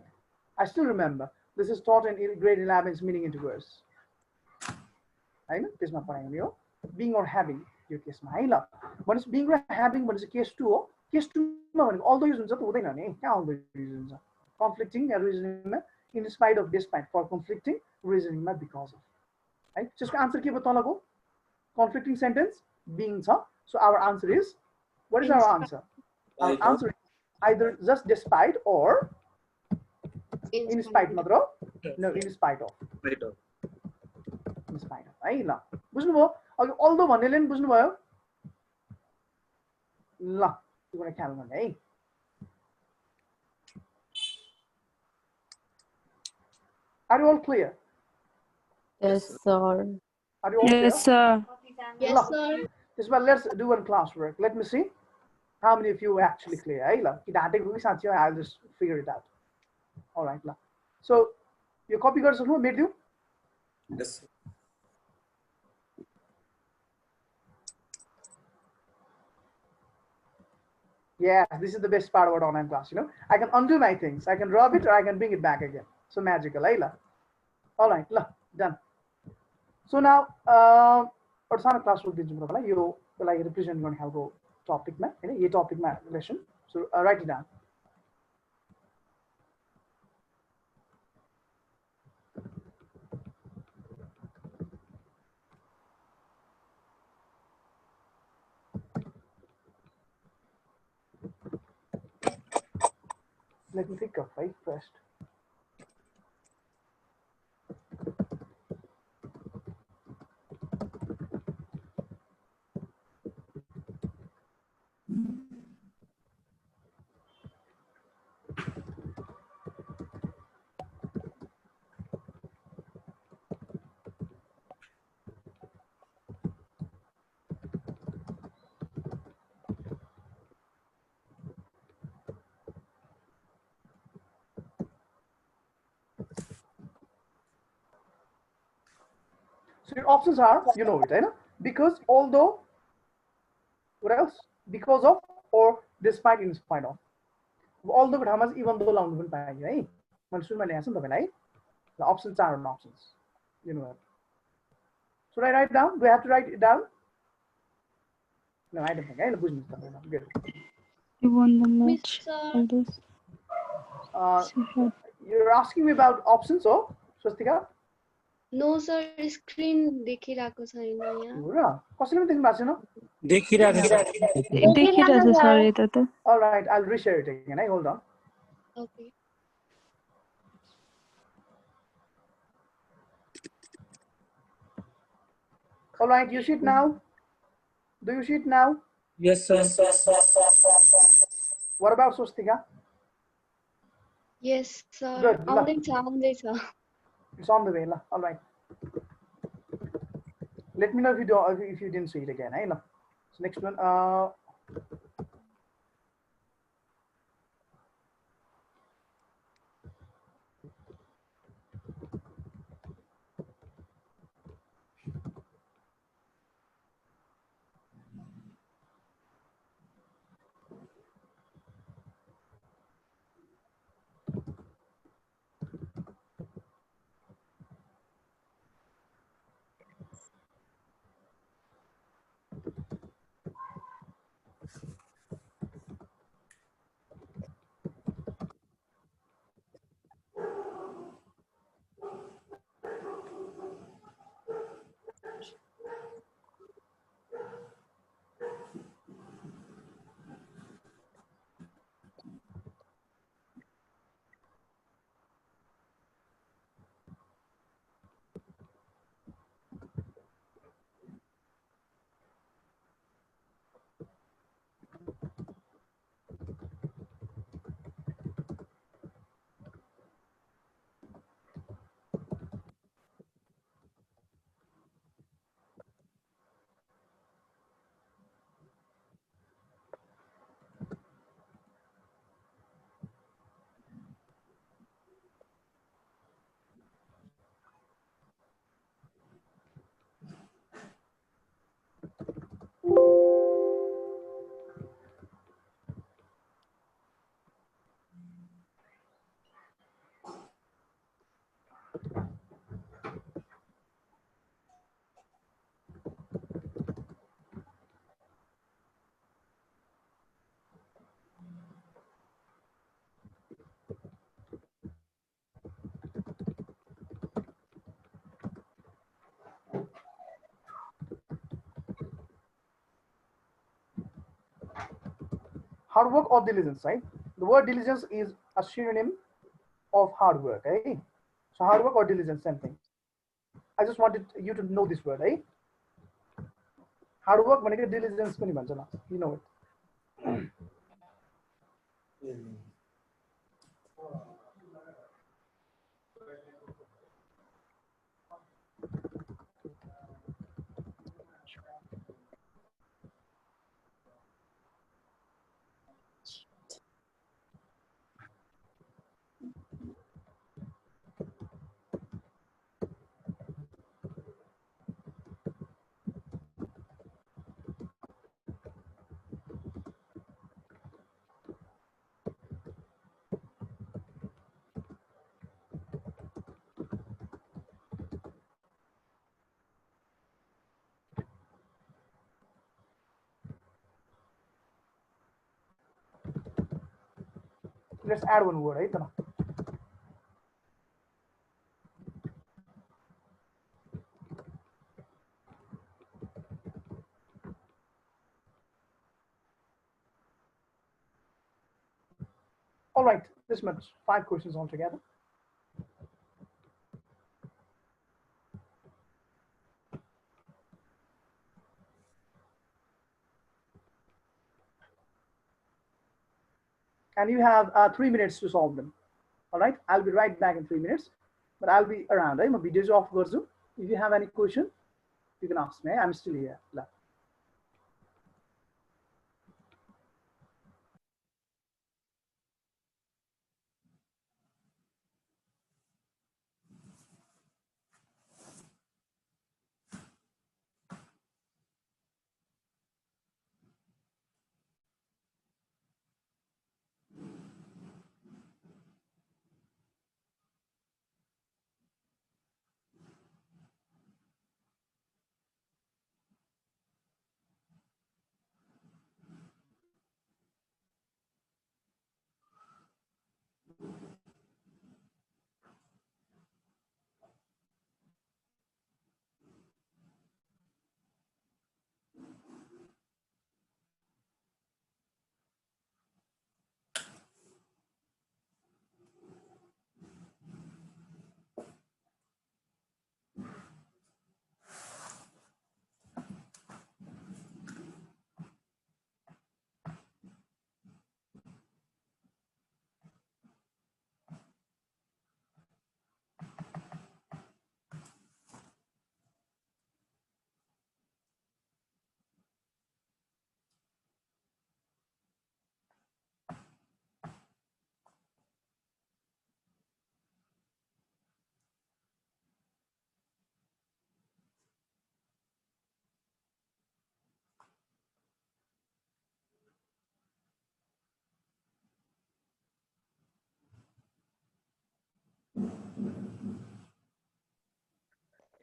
I still remember this is taught in grade 11's meaning integrals हैन त्यसमा पढाइने हो being or having यो केसमा है ल भनेपछि being र having भनेपछि केस 2 हो केस 2 मा भनेको अल्दो युज हुन्छ त हुँदैन नि कहाँ अल्दो युज हुन्छ कन्फ्लिक्टिङ या रिजनिङमा in spite of despite for conflicting रिजनिङमा बिकज अफ है त्यसको आन्सर के भयो तलको कन्फ्लिक्टिङ सेन्टेन्स being छ so our answer is what is our answer our answer is either just despite or in spite matra no in spite of in spite of है ल बुझ्नुभयो अघि अल्दो भन्नेले नि बुझ्नुभयो ल त्यो कुरा ख्याल गर्ने है Are you all clear? Yes, sir. Are you all clear? Yes, sir. Yes, sir. This one, let's do one classwork. Let me see how many of you are actually clear. Hey, la. I'll just figure it out. All right, la. So, your copy cards who made you? Yes. Yeah, this is the best part about online class. You know, I can undo my things. I can rub it or I can bring it back again. So magical, hey, la. All right, la. Done. So now, और सानो class work दिन्छु म तपाईलाई यो त्यसलाई represent गर्ने खालको टपिकमा हैन यो टपिकमा lesson so write it down let me think of right first So your options are, you know it, right? Because, although, what else? Because of, or despite, in spite of. Although, but how much even though long even by right? The options are options. You know. Should I write down? Do I have to write it down? No, I don't think. I don't good. You won the match. Sir. You're asking me about options, or Swastika? No, sir. Screen देखिरहेको छैन यहाँ. हो र कसैले पनि देख्नु भएको छैन देखिरहेछ सर यता त All right, I'll reshare it again. Hold on. Okay. All right, you see it now? Do you see it now? Yes, sir. What about Swastika? Yes, sir. Good. आउँदैछ. It's on the way. All right. Let me know if you didn't see it again. So next one. Hard work or diligence, right? The word diligence is a synonym of hard work, eh? So hard work or diligence, same thing. I just wanted you to know this word, eh? Hard work भनेको diligence पनि भन्छ ल, you know it. Let's add one word, right? All right, this much, 5 questions altogether. And you have 3 minutes to solve them. All right, I'll be right back in 3 minutes, but I'll be around. I'm a video off गर्छु. If you have any question, you can ask me. I'm still here.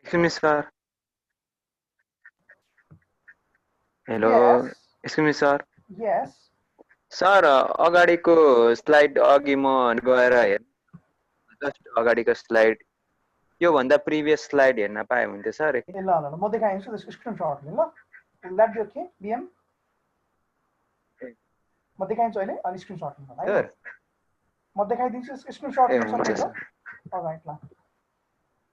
Excuse me, sir. Hello. Yes. Excuse me, sir. Yes. Sir, अगाडिको slide अघि म गएर हेर्न just अगाडिको slide यो भन्दा previous slide हेर्न पाए हुन्थ्यो सर ए ल ल म देखाइदिन्छु त्यसको स्क्रिनशट ल will that be okay BM म देखाइदिन्छु अहिले अनि स्क्रिनशट लिनु होला है म देखाइदिन्छु यसको स्क्रिनशट लिनु सक्नुहुन्छ अलराइट ल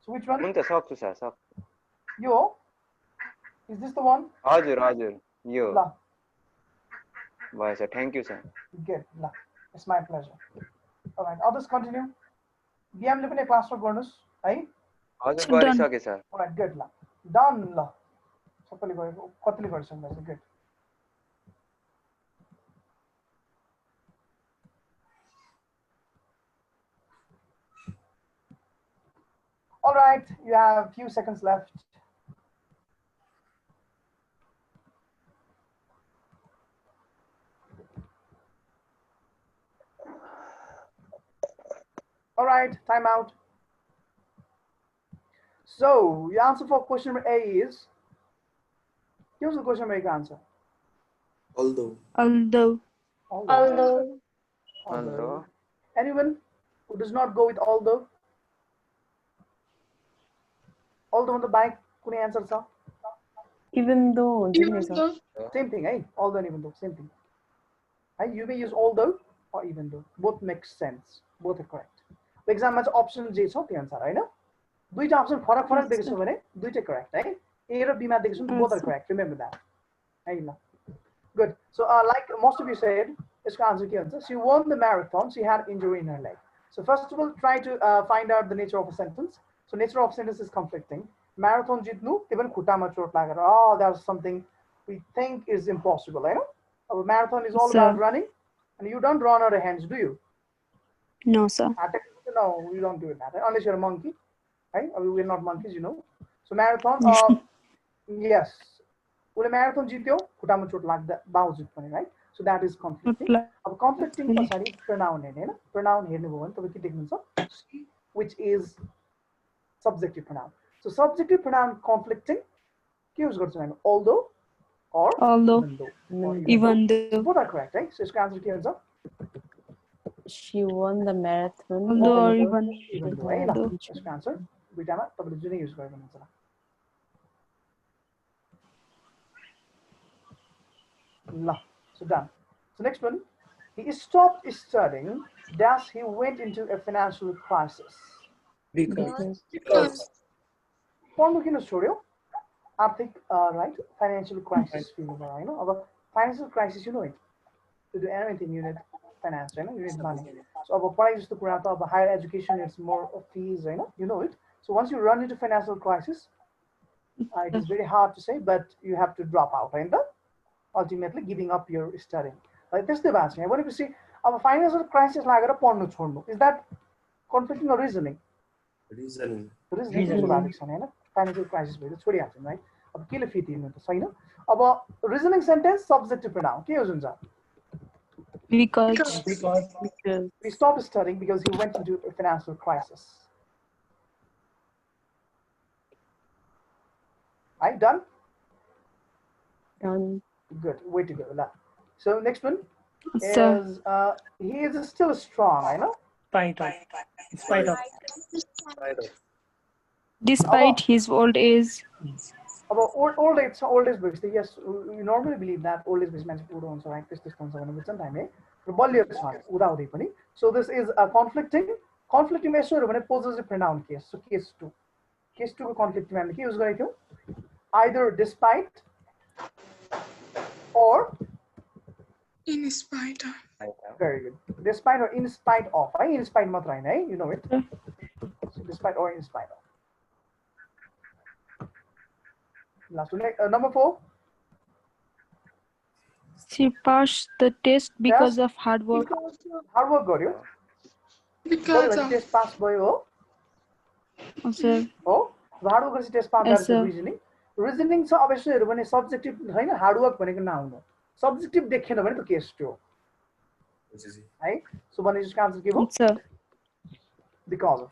so which one हुन्छ सक्छु सर सक्छु यो is this the one हजुर हजुर यो ल भयो sir thank you sir good ल it's my pleasure alright others continue BM ले पनि क्लास वर्क गर्नुस् है हजुर गरिसके सर alright good ल done ल सबैले गरेको कतिले गरिसक्नु भएको छ good all right you have a few seconds left all right time out so your answer for question number A is here's the question number A answer Although. Anyone who does not go with although on the bike कुनै answer छ even though same thing eh although and even though same thing है you may use although or even though both make sense both are correct exam मा चाहिँ option जे छ त्यो अनुसार हैन दुईटा option फरक फरक दिएको छ भने दुईटै correct है A र B मा दिएको छ both are correct remember that है ल good so like most of you said यसको answer के हुन्छ she won the marathon she had injury in her leg so first of all try to find out the nature of a sentence so nature of sentence is conflicting marathon जित्नु त्यो पनि खुट्टामा चोट लागेर oh that's something we think is impossible I know a marathon is all about running and you don't run out of hands do you No, sir. no you don't do that unless you're a monkey right we're not monkeys you know so marathon yes उसले marathon जित्यो खुट्टामा चोट लाग्दा बाउजित पनि right so that is conflicting अब conflicting पछाडी pronoun हेर्ने हैन pronoun हेर्नुभयो भने तपाईं के देख्नुहुन्छ she which is subjective pronoun so subjective pronoun conflicting के युज गर्छौं हामी although or even though both are correct right so यसको answer के हुन्छ She won the marathon. although or even though है ल यसको answer दुईटामा तपाईले जुनै युज गरे पनि हुन्छ ल so done so next one he stopped studying dash he went into a financial crisis because पढ्नु किन छोड्यो आर्थिक right financial crisis feel भयो हैन अब financial crisis you know it to do anything you need finance हैन you need money so अब पढाइ जस्तो कुरा त अब higher education it's more of fees हैन you know it so once you run into financial crisis it is very hard to say but you have to drop out हैन त ultimately giving up your studying like त्यस्तै भएको छ यहाँ भनेपछि अब financial crisis लागेर पढ्नु छोड्नु is that conflicting or reasoning reasoning भएको छ हैन financial crisis भयो छोडिहाल्छौँ है अब केले फिटिनु त छैन अब reasoning sentence subjective pronoun के युज हुन्छ because he stopped studying because he went into a financial crisis right done good way to go so next one is he is still strong I know in spite of despite his old age about old age books yes we normally believe that old age means बुढो हुन्छ right त्यस्तो हुन्छ भने बुझ्छ नि त हामीले र बलियो छ उदाउँदै पनि so this is a conflicting यसो भने possessive pronoun case so case 2 को conflicting हामीले के युज गरेको थियौ either despite or in spite of very good despite or in spite of right in spite मात्र हैन है you know it so despite or in spite of last one number 4 she passed the test because of hard work गर्यो because of test pass भयो oh sir हो hard work गरेपछि test pass गरेपछि reasoning छ अब यसो हेर्यो भने सब्जेक्टिभ हैन हार्ड वर्क भनेको नआउनु सब्जेक्टिभ देखेन भने त केस टु है सो भने यसको आन्सर के भयो sir because of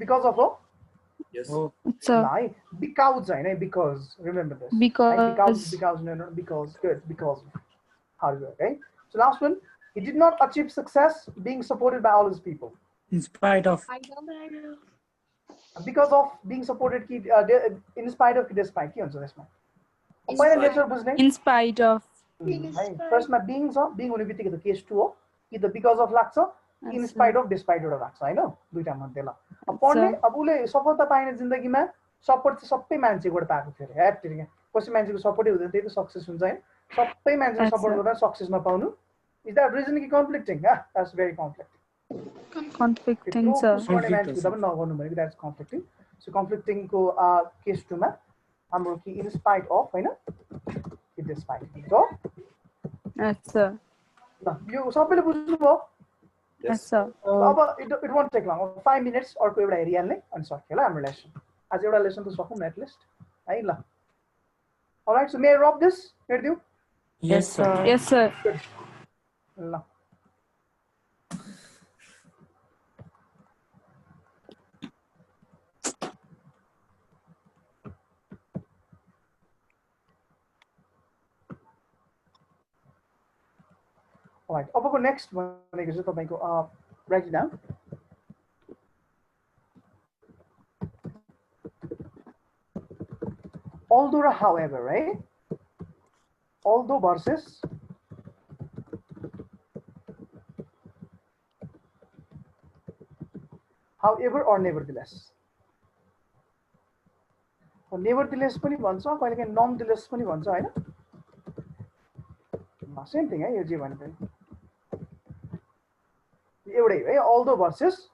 because of yes sir है because हैन because remember this because no because good because hard work right so last one he did not achieve success being supported by all his people in spite of because of being supported in spite of despite के हुन्छ त्यसमा पहिला nature बुझ्ने in spite of है फर्स्टमा being छ being हुने बित्तिकै त केस 2 हो कि त because of लाग्छ in spite of despite एउटा लाग्छ हैन दुईटा मध्ये ल अब पढ्ने अब उले सफलता पाइने जिन्दगीमा सपोर्ट चाहिँ सबै मान्छेबाट पाएको थियो रे हेट कसै मान्छेको सपोर्टै हुँदैन त्यही त सक्सेस हुन्छ हैन सबै मान्छेले सपोर्ट गर्दा सक्सेस नपाउनु इज दैट रिजन कि conflicting that's very conflicting sir नगर्नु भनेको दैट्स कन्फ्लिक्टिङ सो कन्फ्लिक्टिङ को केस 2 मा हाम्रो कि इन स्पाइट अफ हैन कि डिस्पाइट हो अच्छा ल यो सबैले बुझ्नुभयो yes sir अब it won't take long 5 minutes अर्को एउटा हेरिहाल्ने अनि सक्यो ल हाम्रो लेसन आज एउटा लेसन त सकौँ न एटलिस्ट है ल alright so may I rub this हेर्दिउ yes sir yes sir ल Alright, अब next भनेको चाहिँ तपाईको write it down. Although, however, right? although versus however or nevertheless. Nevertheless पनि भन्छ, कहिलेकाहीँ nonetheless पनि भन्छ हैन? Same thing है यो जे भने पनि एउटै है, although versus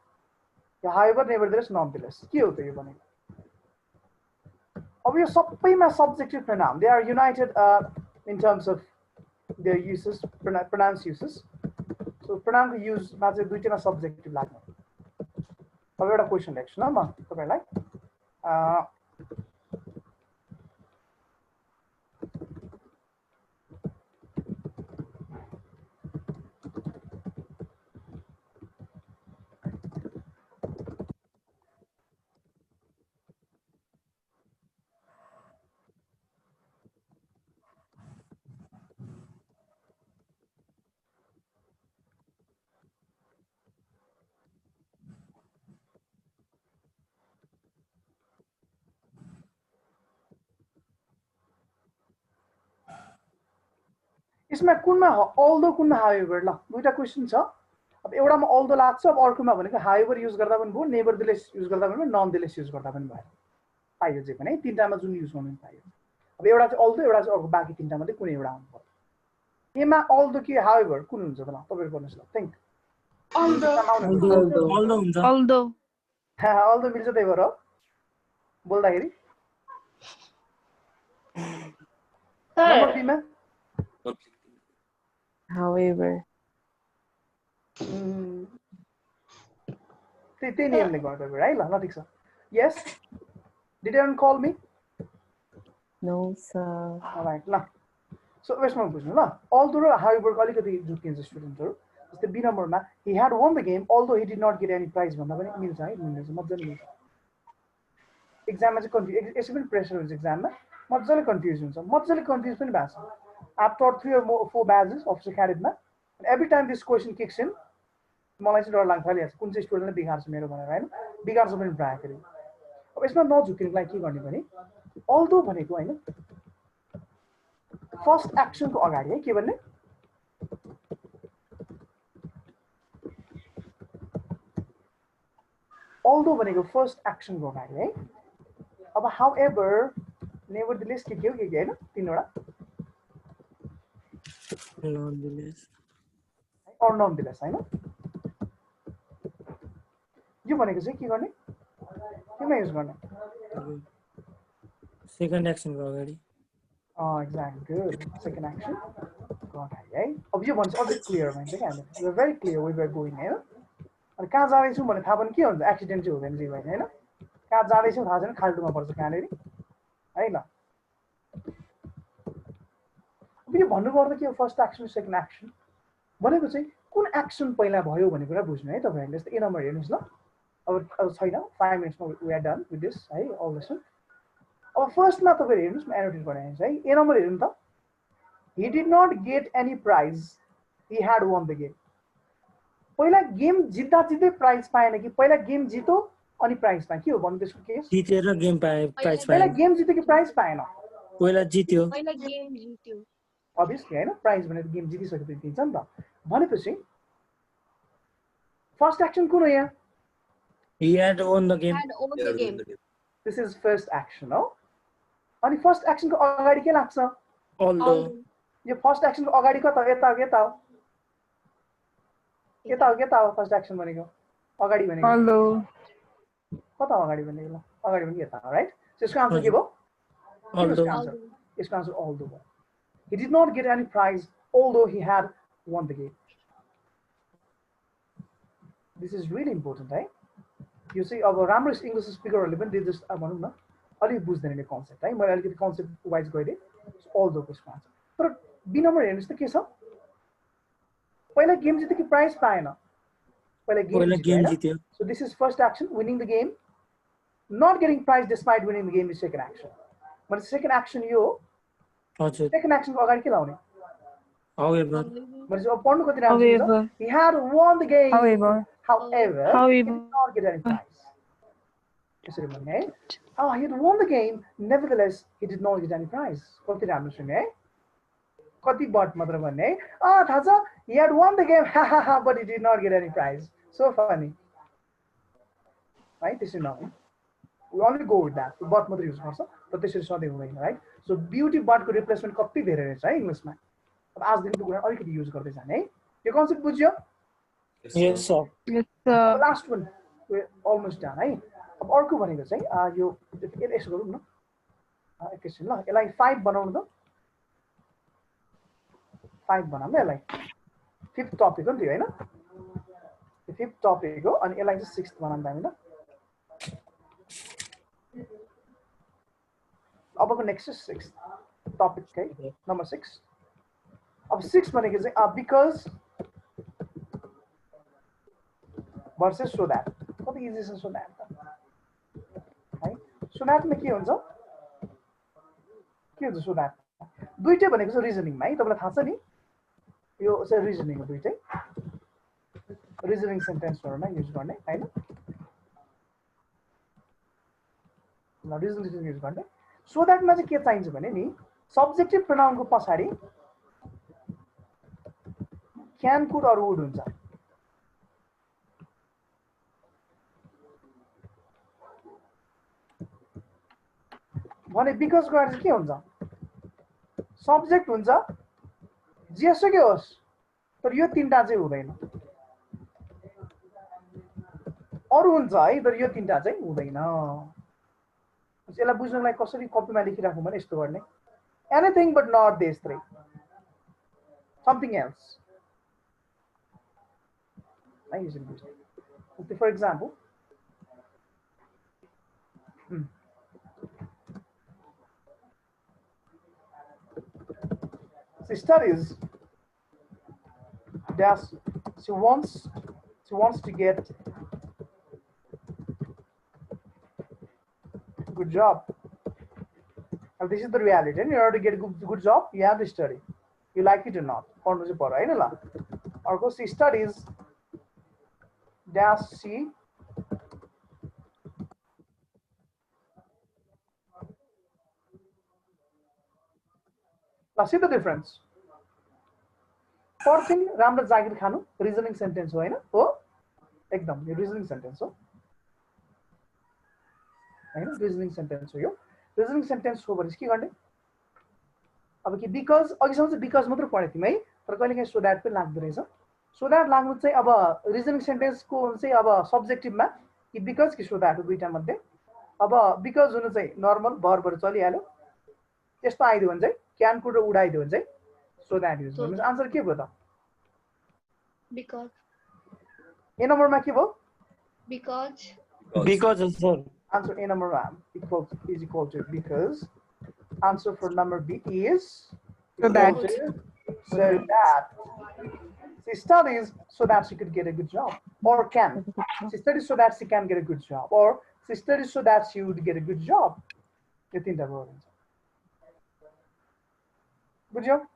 however nevertheless nonetheless के हो त यो भनेको? अब यो सबैमा subjective pronoun, they are united in terms of their uses, pronouns uses. So pronoun को use मा चाहिँ दुईटैमा subjective लाग्ने. अब एउटा क्वेशन लेख्छु न म तपाईलाई. यसमा कुनमा although कुनमा however ल दुईटा क्वेशन छ. अब एउटामा although लाग्छ, अब अर्कोमा भनेको however युज गर्दा पनि भयो, nevertheless युज गर्दा पनि भयो, nonetheless युज गर्दा पनि भयो. पाइयो जे पनि तीनटामा जुन युज गर्नु पाइयो. अब एउटा चाहिँ although, एउटा चाहिँ अर्को, बाँकी तीनटा मध्ये कुनै एउटा आउनु पर्यो. एमा although कि however कुन हुन्छ त ल तपाईहरु भन्नुस् ल. think although हुन्छ. Although. although मिल्छ त्यही भएर बोल्दाखेरि नम्बर 3 मा However. त्यही नियमले गर्दा भयो है ल. ल ठीक छ. Yes, did anyone call me? No, sir. All right, ल. So यसमा बुझ्नु ल. Although र however को अलिकति जुकिन्छ स्टुडेन्टहरु. जस्तै बी नम्बरमा he had won the game although he did not get any prize भन्दा पनि मिल्छ है, मिल्छ, मज्जाले मिल्छ. एक्जाममा चाहिँ कन्फ्युज, यसै पनि प्रेसर हुन्छ एक्जाममा, मज्जाले कन्फ्युज हुन्छ, मज्जाले कन्फ्युज पनि भएको छ. I've taught 3 or 4 badges officer cadetमा, and every time this question kicks in, मलाई चाहिँ डर लाग्न थालिहाल्छ कुन चाहिँ स्टुडेन्टले बिगार्छ मेरो भनेर हैन. बिगार्छ पनि प्राय फेरि. अब यसमा नझुकिनुको लागि के गर्ने भने although भनेको हैन फर्स्ट एक्सनको अगाडि है के भन्ने although भनेको फर्स्ट एक्सनको अगाडि है. अब however nevertheless के हो के हैन तीनवटा Nonetheless. or nonetheless हैन. यो भनेको चाहिँ के गर्ने केमा युज गर्ने सेकेन्ड एक्सनको अगाडि. एक्ज्याक्ट गुड सेकेन्ड एक्सन को अगाडि है. अब यो भन्छ अझै क्लियर भन्छ के हामी we are very clear we are going हैन. अनि कहाँ जाँदैछौँ भने थाहा पनि के हुन्छ एक्सिडेन्ट चाहिँ हुँदैन जी भाइ हैन. कहाँ जाँदैछौँ थाहा छैन खाल्टोमा पर्छ कहाँनेरि है ल. अब यो भन्नुपर्दा के हो फर्स्ट एक्सन सेकेन्ड एक्सन भनेको चाहिँ कुन एक्सन पहिला भयो भन्ने कुरा बुझ्नु है तपाईहरुले. जस्तै ए नम्बर हेर्नुस् ल. अब छैन 5 मिनेट्समा we are done with this है अल दिस. अब फर्स्टमा तपाईहरु हेर्नुस् म एनोटेट गराइदिन्छु है. ए नम्बर हेर्नु त. he did not get any prize, he had won the game. पहिला गेम जित्दा जित्दै प्राइज पाएन कि पहिला गेम जित्यो अनि प्राइज पाए के हो भन्नु त्यसको केस? जितेर गेम पाए प्राइज पहिला पाए. गेम जित्यो कि प्राइज पाएन? पहिला जित्यो. पहिला गेम जित्यो. अभियसली हैन प्राइज भनेको गेम जितिसकेपछि दिन्छ नि त. भनेपछि फर्स्ट एक्सन कुन हो यहाँ? He had won the game. Had won the game. This is first action हो. अनि फर्स्ट एक्सनको अगाडि के लाग्छ? Although. यो फर्स्ट एक्सनको अगाडि कता यता यता हो यता हो फर्स्ट एक्सन भनेको अगाडि भनेको Although. कता हो अगाडि भनेको ल अगाडि पनि यता हो राइट. यसको आन्सर के भयो? Although. यसको आन्सर although भयो. He did not get any prize although he had won the game. This is really important है. यो चाहिँ अब राम्रो इंग्लिश स्पिकरहरुले पनि जस्ट भनौं न अलि बुझ्दैन यो कन्सेप्ट है. मैले अलिकति कन्सेप्ट वाइज गइदिए although को आन्सर. तर बी नम्बर हेर्नुस् त के छ? पहिला गेम जित्यो कि प्राइज पाएन? पहिला गेम जित्यो. So this is first action, winning the game. Not getting prize despite winning the game is second action. But second action यो हजुर. second action को अगाडि के लाउने? However. But अब पढ्नु कति राम्रो छ? He had won the game. However, he did not get any prize. त्यसरी भन्ने है. He had won the game, nevertheless he did not get any prize. कति राम्रो सुन्ने है? कति बट मात्र भन्ने है थाहा छ he had won the game ha ha ha but he did not get any prize so funny right त्यसै नहुने we only go with that but मात्र युज गर्छ तर त्यसरी सधैँ हुँदैन राइट सो ब्युटी बटको रिप्लेसमेन्ट कति धेरै रहेछ है इङ्ग्लिसमा अब आजदेखिको कुरा अलिकति युज गर्दै जाने है यो कन्सेप्ट बुझ्यो Yes, sir. Yes, sir. Last one almost done है अब अर्को भनेको चाहिँ यो यसो गरौँ न एकैछिन ल यसलाई 5 बनाउनु त 5 बनाऊँ न यसलाई 5th टपिक हो नि त्यो होइन 5th टपिक हो अनि यसलाई चाहिँ 6th बनाऊँ हामी ल अबको नेक्स्ट 6th टपिक है नम्बर 6 अब 6 भनेको चाहिँ बिकज versus so that कति इजी छ so that है so that मा के हुन्छ so that दुईटै भनेको चाहिँ रिजनिङमा है तपाईलाई थाहा छ नि यो चाहिँ रिजनिङ हो दुईटै रिजनिङ सेन्टेन्सहरुमा युज गर्ने हैन ल रिजनिङ युज गर्ने so that मा चाहिँ के चाहिन्छ भने नि सब्जेक्टिभ प्रोनाउनको पछाडी can could or would हुन्छ भने बिकज गरेर चाहिँ के हुन्छ सब्जेक्ट हुन्छ जेसुकै होस् तर यो तीनटा चाहिँ हुँदैन अरु हुन्छ है तर यो तीनटा चाहिँ हुँदैन यसलाई बुझ्नलाई कसरी कपीमा लेखिराखौँ भने यस्तो गर्ने anything but not this three something else I usually use it. For example, she studies. She wants to get a good job. And this is the reality. And in order to get a good job, you have to study. You like it or not. Or she studies. Dash C see the difference. First thing, राम्रो जागिर खानु reasoning sentence हो हैन हो एकदम यो reasoning sentence हो हैन रिजनिङ सेन्टेन्स हो यो रिजनिङ सेन्टेन्स हो भने के गर्ने अब के बिकज अघिसम्म चाहिँ बिकज मात्र पढे थियौं है तर कहिलेकाहीँ सो दैट पनि लाग्दो रहेछ सो दैट लाग्नु चाहिँ अब रिजनिङ सेन्टेन्सको चाहिँ अब सब्जेक्टिभमा कि बिकज कि सो दैट हो दुईटा मध्ये अब बिकज हुनु चाहिँ नर्मल भर्बहरु चलिहाल्यो त्यस्तो आइदियो भने चाहिँ क्यान कुड उडाइदियो भने चाहिँ सो दैट युज गर्नु आन्सर के भयो त बिकज ए नम्बरमा के भयो Because, sir. आन्सर ए नम्बरमा is equal to because answer for number B is So that. So that she studies so that she could get a good job, or can. She studies so that she can get a good job, or she studies so that she would get a good job. You think that word? Good job.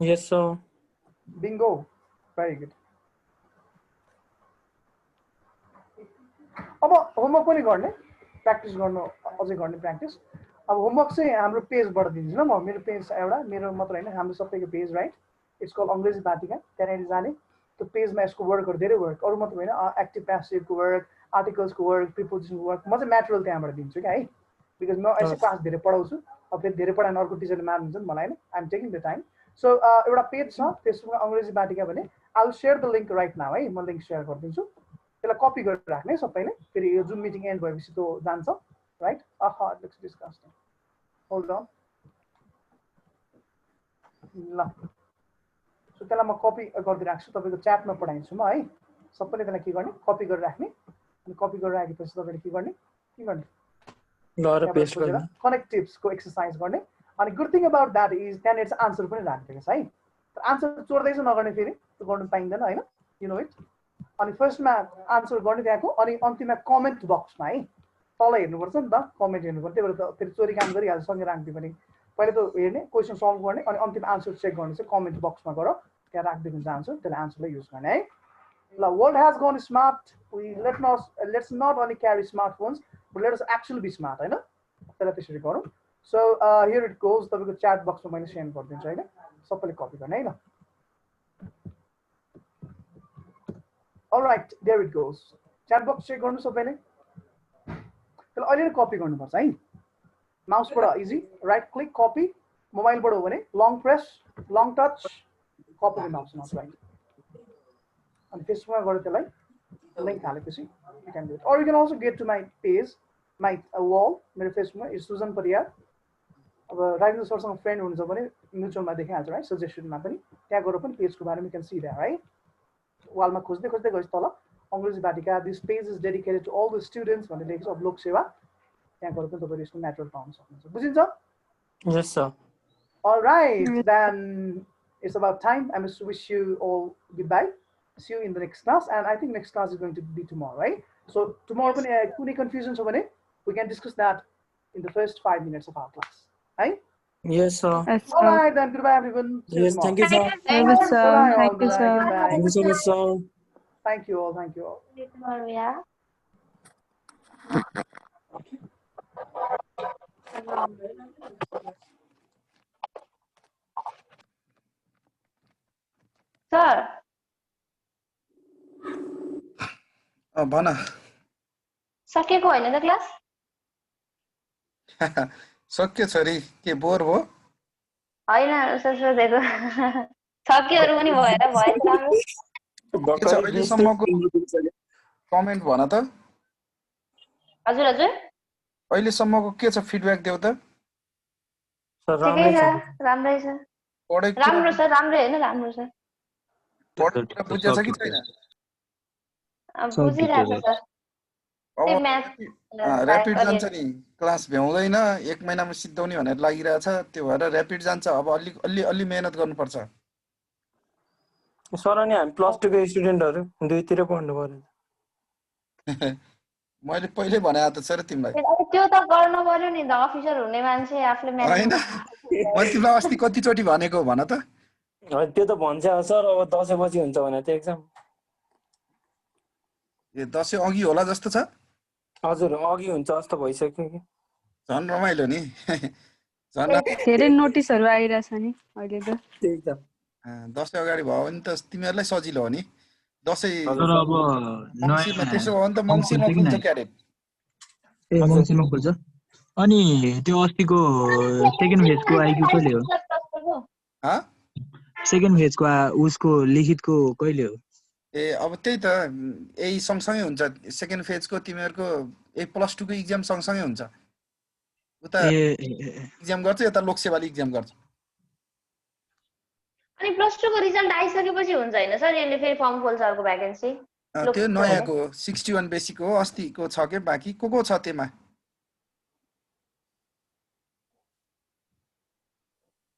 Yes, sir. Bingo. Very good. अब homework पनि गर्ने practice गर्नु अझै गर्ने practice अब homework चाहिँ हाम्रो पेजबाट दिन्छु ल म मेरो पेज एउटा मेरो मात्र हैन हाम्रो सबैको पेज राइट इट्स कल अंग्रेजी बाटिका त्यहाँनिर जाने त्यो पेजमा यसको वर्कहरु धेरै वर्क अरु मात्र हैन एक्टिभ प्यासिभको वर्क आर्टिकल्सको वर्क प्रिपोजिसनको वर्क म चाहिँ म्याटेरियल त्यहाँबाट दिन्छु क्या है बिकज म यसै क्लास धेरै पढाउँछु अब फेरि धेरै पढाएन अर्को टिचरले मार्नुहुन्छ नि मलाई हैन I am taking the time so एउटा पेज छ त्यसमा अंग्रेजी बाटिका भने I will share the link right now है म लिंक शेयर गरिदिन्छु त्यसलाई कपी गरेर राख्ने सबैले फेरि यो जुम मिटिङ एन्ड भएपछि त्यो जान्छ right uh it looks disgusting hold on ल सो त्यसलाई म कपी गरिदिराख्छु तपाईको च्याटमा पठाइदिन्छु म है सबैले त्यसलाई के गर्ने कपी गरेर राख्ने अनि कपी गरेर राखेपछि तपाईले के गर्ने Laura paste गर्ने कनेक्टिभ्सको एक्सरसाइज गर्ने अनि good thing about that is त्यहाँनिर चाहिँ आन्सर पनि राखिदिएको छ है तर आन्सर चोर्दैछ नगर्ने फेरि त्यो गर्नु पाइँदैन हैन यु नो इट अनि फर्स्टमा आन्सर गर्ने त्यहाँको अनि अन्तिममा कमेन्ट बक्समा है तल हेर्नुपर्छ नि त कमेन्ट हेर्नुपर्छ त्यही भएर त फेरि चोरी काम गरिहाल्छ सँगै राख्दियो भने पहिले त हेर्ने क्वेसन सल्भ गर्ने अनि अन्तिम आन्सर चेक गर्ने चाहिँ कमेन्ट बक्समा गर त्यहाँ राख्दिएको हुन्छ आन्सर त्यसलाई आन्सरलाई युज गर्ने है ल world has gone smart we let's not only carry smartphones but let us actually be smart हैन त्यसलाई त्यसरी गरौँ सो हियर इट गोज तपाईको च्याट बक्समा मैले सेन्ड गरिदिन्छु हैन सबैले कपी गर्ने है ल alright there it goes chat box check गर्नु सबैले त्यसलाई अहिले कपी गर्नुपर्छ है माउसबाट इजी राइट क्लिक कपी मोबाइलबाट हो भने long press long touch copy गर्ने अप्सन आउँछ राइट अनि फेसबुकमा गएर त्यसलाई लिङ्क हालेपछि you can do it or you can also get to my page my wall मेरो फेसबुकमा सुजन परियार अब राजेन्द्र सरसँग फ्रेन्ड हुनुहुन्छ भने म्युचुअलमा देखिहाल्छ राइट सजेसनमा पनि त्यहाँ गएर पनि पेजको बारेमा क्यान सी द्याट राइट वालमा खोज्दै खोज्दै गएपछि तल अङ्ग्रेजी बाटिका this page is dedicated to all the students भनेर लेखेको छ अब लोक सेवा त्यहाँ गएर पनि तपाईँले यसको म्याटेरियल पाउन सक्नुहुन्छ बुझिन्छ Yes, sir. All right, then it's about time. I must wish you all goodbye. See you in the next class, and I think next class is going to be tomorrow, right? So tomorrow, any confusions over there, we can discuss that in the first 5 minutes of our class, right? Yes, sir. Yes, All sir. right, then goodbye, everyone. See you Yes, tomorrow. thank you, sir. Thank you, sir. Bye-bye, all. Thank you, Goodbye, sir. goodbye. Thank you so much, sir. Thank you all. Thank you all. Yeah. Sir, भन सकेको होइन त class सक्यो छोरी के bore भयो होइन sir सोधेको सकेहरू पनि भएर भएछ राम्रो के छ अहिलेसम्मको कमेन्ट भन त हजुर हजुर अहिलेसम्मको के छ फिडब्याक देऊ त Sir, ठिकै राम्रै छ छ। राम्रै छ पढाइ राम्रो छ राम्रै होइन राम्रो छ बुझ्छ कि छैन बुझिरहेको छ अब त्यही म्याथ ऱ्यापिड जान्छ नि क्लास भ्याउँदैन 1 महिनामा सिद्धाउने भनेर लागिरहेछ त्यो भएर ऱ्यापिड जान्छ अब अलि मेहनत गर्नुपर्छ सर अनि हामी +2 को स्टुडेन्टहरु दुईतिर पढ्नु पर्यो मैले पहिले भने त सर तिमीलाई त्यो त गर्नु पर्यो नि त अफिसर हुने मान्छे आफूले हैन मैले तिमीलाई अस्ति कति चोटी भनेको भन त होइन त्यो त भन्छ सर अब दसैँपछि हुन्छ भने त्यो एक्जाम ए दसैँ अघि होला जस्तो छ हजुर अघि हुन्छ जस्तो भइसक्यो कि झन् रमाइलो नि झन् धेरै नोटिसहरु आइराछ नि अहिले त त्यही त दसैँ अगाडि भयो भने त तिमीहरूलाई सजिलो हो नि दसैँ तर अब मङ्सिरमा त्यसो हो भने त मङ्सिरमा खुल्छ क्याडेट ए मङ्सिरमा खुल्छ अनि त्यो अस्तिको सेकेन्ड फेजको आइक्यू कहिले हो सेकेन्ड फेजको उसको लिखितको कहिले हो ए अब त्यही त यही सँगसँगै हुन्छ सेकेन्ड फेजको तिमीहरूको +2 को इक्जाम सँगसँगै हुन्छ उता इक्जाम गर्छ यता लोकसेवाले इक्जाम गर्छ अनि +2 को रिजल्ट आइसकेपछि हुन्छ हैन सर यसले फेरि फर्म खोल्छ अर्को भ्याकेन्सी त्यो नयाँको 61 बेसिक हो अस्तिको छ के बाँकी को छ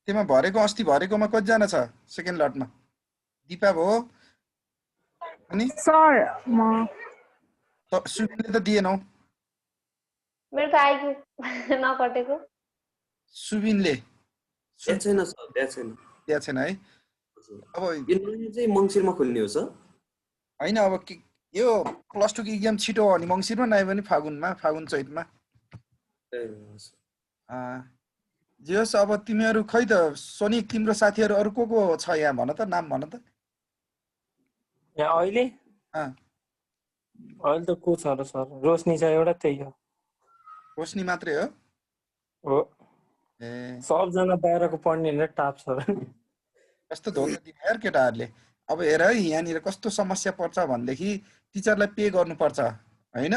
त्यसमा भरेको अस्ति भरेकोमा कतिजना छ सेकेन्ड लटमा दिपा भयो अनि सर म सुबिनले त दिएनौ मेरो त आइक्यू नकटेको सुबिनले त्यहाँ छैन है अब यो नयाँ चाहिँ मङ्सिरमा खोल्ने हो सर हैन अब यो +2 को इक्जाम छिटो हो अनि मङ्सिरमा नआए पनि फागुन चैतमा जेस अब तिमीहरू खै त सोनिक तिम्रो साथीहरू अरु को छ यहाँ भन त नाम भन त यहाँ अहिले अहिले त को छ र सर रोशनी छ एउटा त्यही हो रोशनी मात्रै हो हो ए सबजना बाहिरको पढ्ने नै टाप छ कस्तो धोका दिने यार केटाहरूले अब हेर है यहाँनिर कस्तो समस्या पर्छ भनेदेखि टिचरलाई पे गर्नुपर्छ हैन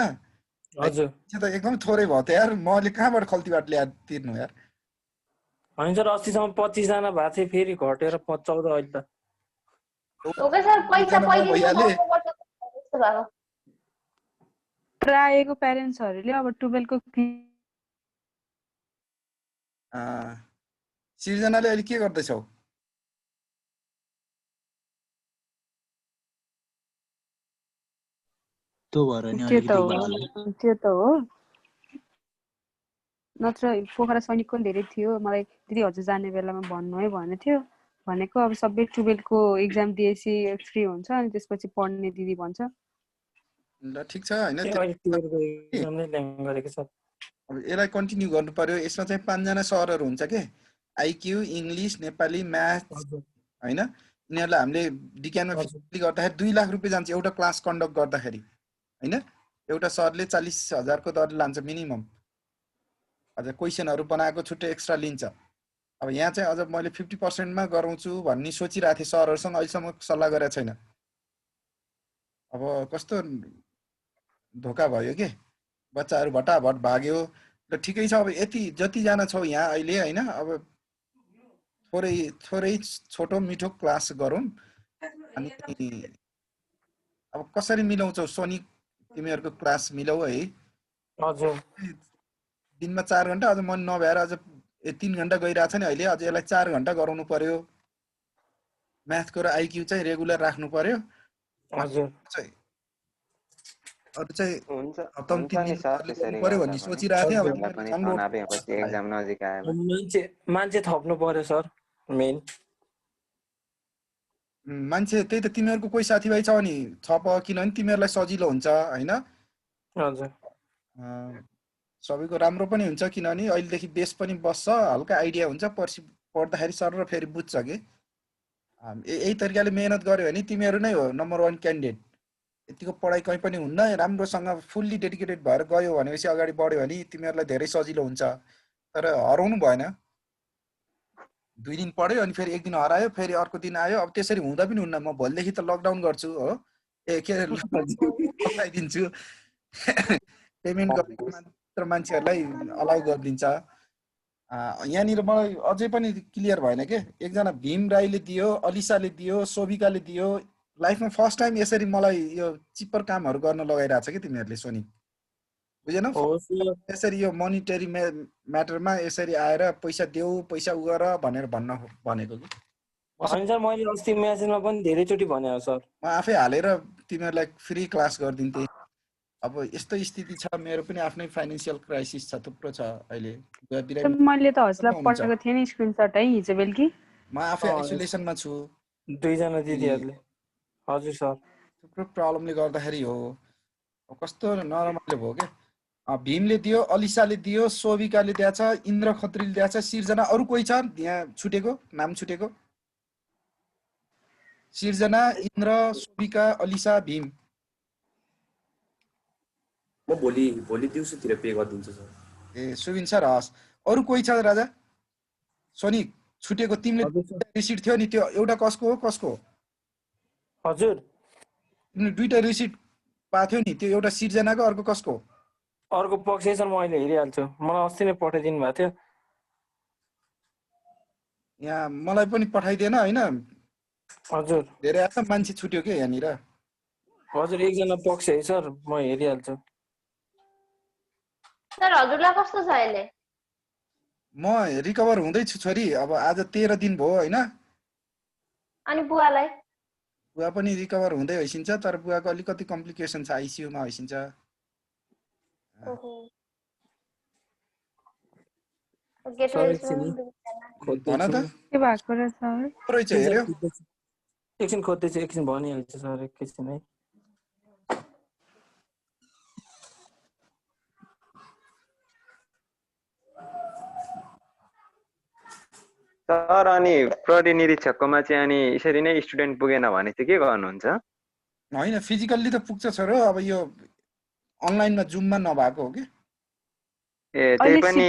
हजुर त्यो त एकदम थोरै भयो त यार मैले कहाँबाट खल्तीबाट ल्याएर तिर्नु यार हैन सर अस्तिसम्म 25 जना भएको थियो फेरि घटेर 14 अहिले त ओके सर पैसा प्रायको प्यारेन्ट्सहरुले अब 12 को सिर्जनाले अहिले के गर्दैछौ त्यो भएर नि त्यो त हो नत्र पोखरा सैनिकको धेरै थियो मलाई दिदी हजुर जाने बेलामा भन्नु है भनेको अब सबै 12 को एक्जाम दिएसी फ्री हुन्छ अनि त्यसपछि पढ्ने दिदी भन्छ ल ठीक छ हैन अब यसलाई कन्टिन्यू गर्नु पर्यो यसमा चाहिँ 5 जना सरहरु हुन्छ के आइक्यू इङ्ग्लिस नेपाली म्याथ हैन यिनीहरुलाई हामीले डिक्यानमा फिजिकली गर्दाखेरि 2 लाख रुपैयाँ जान्छ एउटा क्लास कन्डक्ट गर्दाखेरि हैन एउटा सरले 40,000 को दर लान्छ मिनिमम अझ क्वेशनहरु बनाएको छुट्टै एक्स्ट्रा लिन्छ अब यहाँ चाहिँ अझ मैले 50% मा गराउँछु भन्ने सोचिरहेको थिएँ सरहरुसँग अहिलेसम्म सल्लाह गरेको छैन अब कस्तो धोका भयो के बच्चाहरु भटाभट भाग्यो र ठिकै छ अब यति जति जना छौ यहाँ अहिले हैन अब थोरै छोटो मिठो क्लास गरौँ अनि अब कसरी मिलाउँछौ सोनी तिमीहरुको क्लास मिलाउ है हजुर दिनमा 4 घण्टा अझ मन नभएर अझ 3 घण्टा गइराछ नि अहिले अझ यसलाई 4 घण्टा गराउनु पर्यो म्याथको र आइक्यू चाहिँ रेगुलर राख्नु पर्यो हजुर अरु चाहिँ हुन्छ हप्तामा 3 नि दिन सर गर्नु त्यसरी पर्यो गर्दा भन्ने पनि सोचिरहेको थिएँ अब हामीलाई पनि झन् लोड तनावपछि एक्जाम नजिक आयो मान्छे थप्नु पर्यो सर मेन मान्छे त्यही त तिमीहरुको कोही साथीभाइ छ नि छप किनभने तिमीहरुलाई सजिलो हुन्छ हैन हजुर सबैको राम्रो पनि हुन्छ किनभने अहिलेदेखि बेस पनि बस्छ हल्का आइडिया हुन्छ पर्सि पढ्दाखेरि सर र फेरि बुझ्छ के यही तरिकाले मेहनत गर्यो भने तिमीहरु नै हो नम्बर 1 क्यान्डिडेट यतिको पढाइ कहीँ पनि हुन्न राम्रोसँग फुल्ली डेडिकेटेड भएर गयो भनेपछि अगाडि बढ्यो भने तिमीहरुलाई धेरै सजिलो हुन्छ तर हराउनु भएन 2 दिन पढ्यो अनि फेरि एक दिन हरायो फेरि अर्को दिन आयो अब त्यसरी हुँदा पनि हुन्न म भोलिदेखि त लकडाउन गर्छु हो के लगाइदिन्छु पेमेन्ट गर्ने मात्र मान्छेहरुलाई अलाउ गरिदिन्छ यहाँनिर मलाई अझै पनि क्लियर भएन के एकजना भीम राईले दियो अलिसाले दियो सोभिकाले दियो लाइफमा फर्स्ट टाइम यसरी मलाई यो चिपर कामहरु गर्न लगाइराछ के तिमीहरुले सोनी बुझेनौ यसरी यो मोनिटरी म्याटरमा यसरी आएर पैसा देऊ पैसा उ गर भनेर भन्न भनेको कि होइन सर मैले अस्ति म्यासेजमा पनि धेरै चोटी भने सर म आफै हालेर तिमीहरुलाई फ्री क्लास गर्दिन्थे अब यस्तो स्थिति छ मेरो पनि आफ्नै फाइनान्शियल क्राइसिस छ थुप्रो छ अहिले मैले त हजुरलाई पठाएको थिएँ नि स्क्रिनशट है हिजो बेलुकी म आफै आइसोलेसनमा छु दुईजना दिदीहरुले हजुर सर थुप्रो प्रब्लमले गर्दाखेरि हो कस्तो नरमाइलो भयो के भीमले दियो अलिसाले दियो सोभिकाले दिएछ इन्द्र खत्रीले दिएछ सिर्जना अरु कोही छ यहाँ छुटेको नाम छुटेको सिर्जना इन्द्र सोभिका अलिसा भीम म भोलि दिउँसोतिर पे गरिदिन्छु सर ए सुबिन सर हस् अरु कोही छ राजा सोनी छुटेको तिमीले रिसिट थियो नि त्यो एउटा कसको हो कसको हजुर तिमीले दुईटा रिसिट पाथ्यौ नि त्यो एउटा सिर्जनाको अर्को कसको अर्को पक्ष सर म अहिले हेरिहाल्छु मलाई अस्ति नै पठाइदिनु भएको थियो यहाँ मलाई पनि पठाइदिएन हैन हजुर धेरै आछ मान्छे छुट्यो के यहाँनिर हजुर एकजना पक्ष है सर म हेरिहाल्छु सर हजुरलाई कस्तो छ अहिले म रिकभर हुँदै छु छोरी अब आज 13 दिन भयो हैन अनि बुवालाई बुवा पनि रिकभर हुँदै होइसिन्छ तर बुवाको अलिकति कम्प्लिकेसन छ आइसियु मा होइसिन्छ ओहो भन त के भएको र सर पुरै छ हेर्यो एकछिन खोज्दैछु एकछिन भनिहाल्छु सर एकछिन है सर अनि प्रहरी निरीक्षककोमा चाहिँ अनि यसरी नै स्टुडेन्ट पुगेन भने चाहिँ के गर्नुहुन्छ हैन फिजिकल्ली त पुग्छ छोरो अब यो अनलाइनमा जुममा नभएको हो कि ए त्यही पनि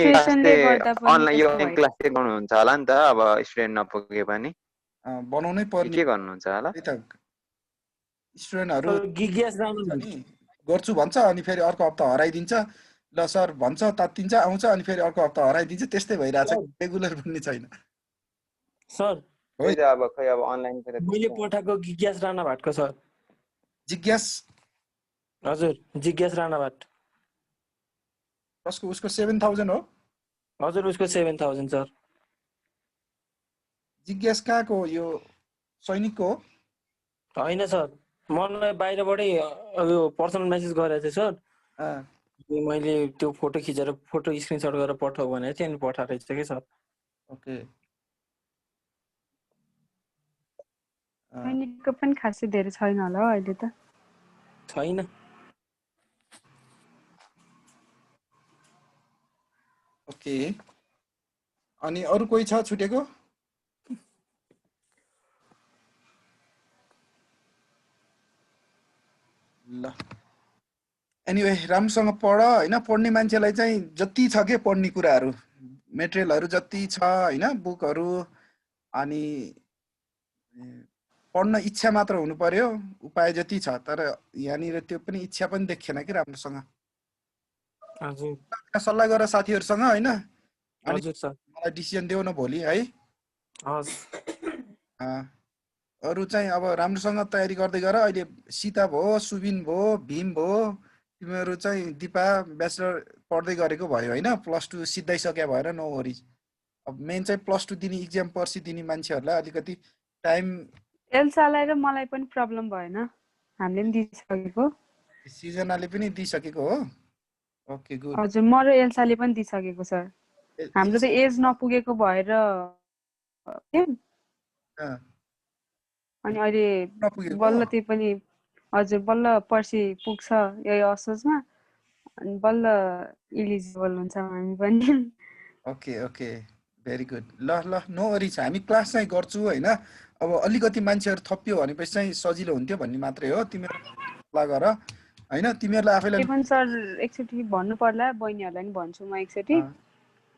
अनलाइन यो क्लास चाहिँ गर्नुहुन्छ होला नि त अब स्टुडेन्ट नपुगे पनि बनाउनै पर्ने के गर्नुहुन्छ होला स्टुडेन्टहरु गिग्यास राम्रो गर्छु भन्छ अनि फेरि अर्को हप्ता हराइदिन्छ ल सर भन्छ तात्तिन्छ आउँछ अनि फेरि अर्को हप्ता हराइदिन्छ त्यस्तै भइराछ रेगुलर भन्ने छैन सर अब खै अब अनलाइन मैले पठाएको गिग्यास राणाभाटको सर जिज्ञास हजुर जिज्ञास राणाभाट कसको उसको 7000 हो हजुर उसको 7000 सर जिज्ञास कहाँको यो सैनिकको हो हैन सर मलाई बाहिरबाटै यो पर्सनल मेसेज गरेको थियो सर मैले त्यो फोटो खिचेर फोटो स्क्रिनशट गरेर पठाऊ भनेको थिएँ अनि पठाएर चाहिँ के सर ओके सैनिकको पनि खासै धेरै छैन होला अहिले त छैन ओके अनि अरू कोही छ छुटेको? ल एनिवे राम्रोसँग पढ हैन, पढ्ने मान्छेलाई चाहिँ जति छ के पढ्ने कुराहरू मेटेरियलहरू जति छ हैन, बुकहरू, अनि पढ्न इच्छा मात्र हुनु पर्यो, उपाय जति छ। तर यहाँनिर त्यो पनि इच्छा पनि देखिएन कि राम्रोसँग। हजुर सल्लाह गर साथीहरूसँग हैन, अनि हजुर सर मलाई डिसिजन देऊ न भोलि है। अरू चाहिँ अब राम्रोसँग तयारी गर्दै गर। अहिले सीता भयो, सुबिन भयो, भीम भयो, तिमीहरू चाहिँ दिपा ब्याचलर पढ्दै गरेको भयो हैन, +2 सिद्धाइसक्या भएर नो वरिज। अब मेन चाहिँ +2 दिने इक्जाम पर्सि दिने मान्छेहरूलाई अलिकति टाइम। एल्सालाई र मलाई पनि प्रब्लम भएन, हामीले पनि दिइसकेको। सिजनाले पनि दिइसकेको हो? Okay good. हजुर, म र एल्साले पनि दिइसकेको सर। हाम्रो त एज नपुगेको भएर अनि अहिले बल्ल त्यही पनि हजुर बल्ल पर्सि पुग्छ यही असोजमा, अनि बल्ल इलिजिबल हुन्छ हामी पनि। Okay okay very good. ल ल नो वरिज, हामी क्लास चाहिँ गर्छु हैन। अब अलिकति मान्छेहरू थपियो भनेपछि चाहिँ सजिलो हुन्थ्यो भन्ने मात्रै हो। तिमीहरू सल्लाह गर हैन, तिमीहरूलाई आफैलाई त्यही पनि सर एकचोटि भन्नु पर्ला, बहिनीहरूलाई नि भन्छु म एकचोटि।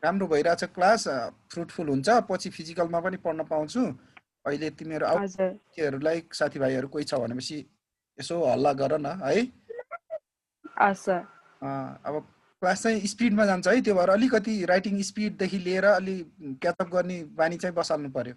राम्रो भइरहेछ क्लास, फ्रुटफुल हुन्छ, पछि फिजिकलमा पनि पढ्न पाउँछु। अहिले तिमीहरू आउटहरूलाई साथीभाइहरू कोही छ भनेपछि यसो हल्ला गर न है। अब क्लास चाहिँ स्पिडमा जान्छ है, त्यो भएर अलिकति राइटिङ स्पिडदेखि लिएर अलि क्याचअप गर्ने बानी चाहिँ बसाल्नु पर्यो।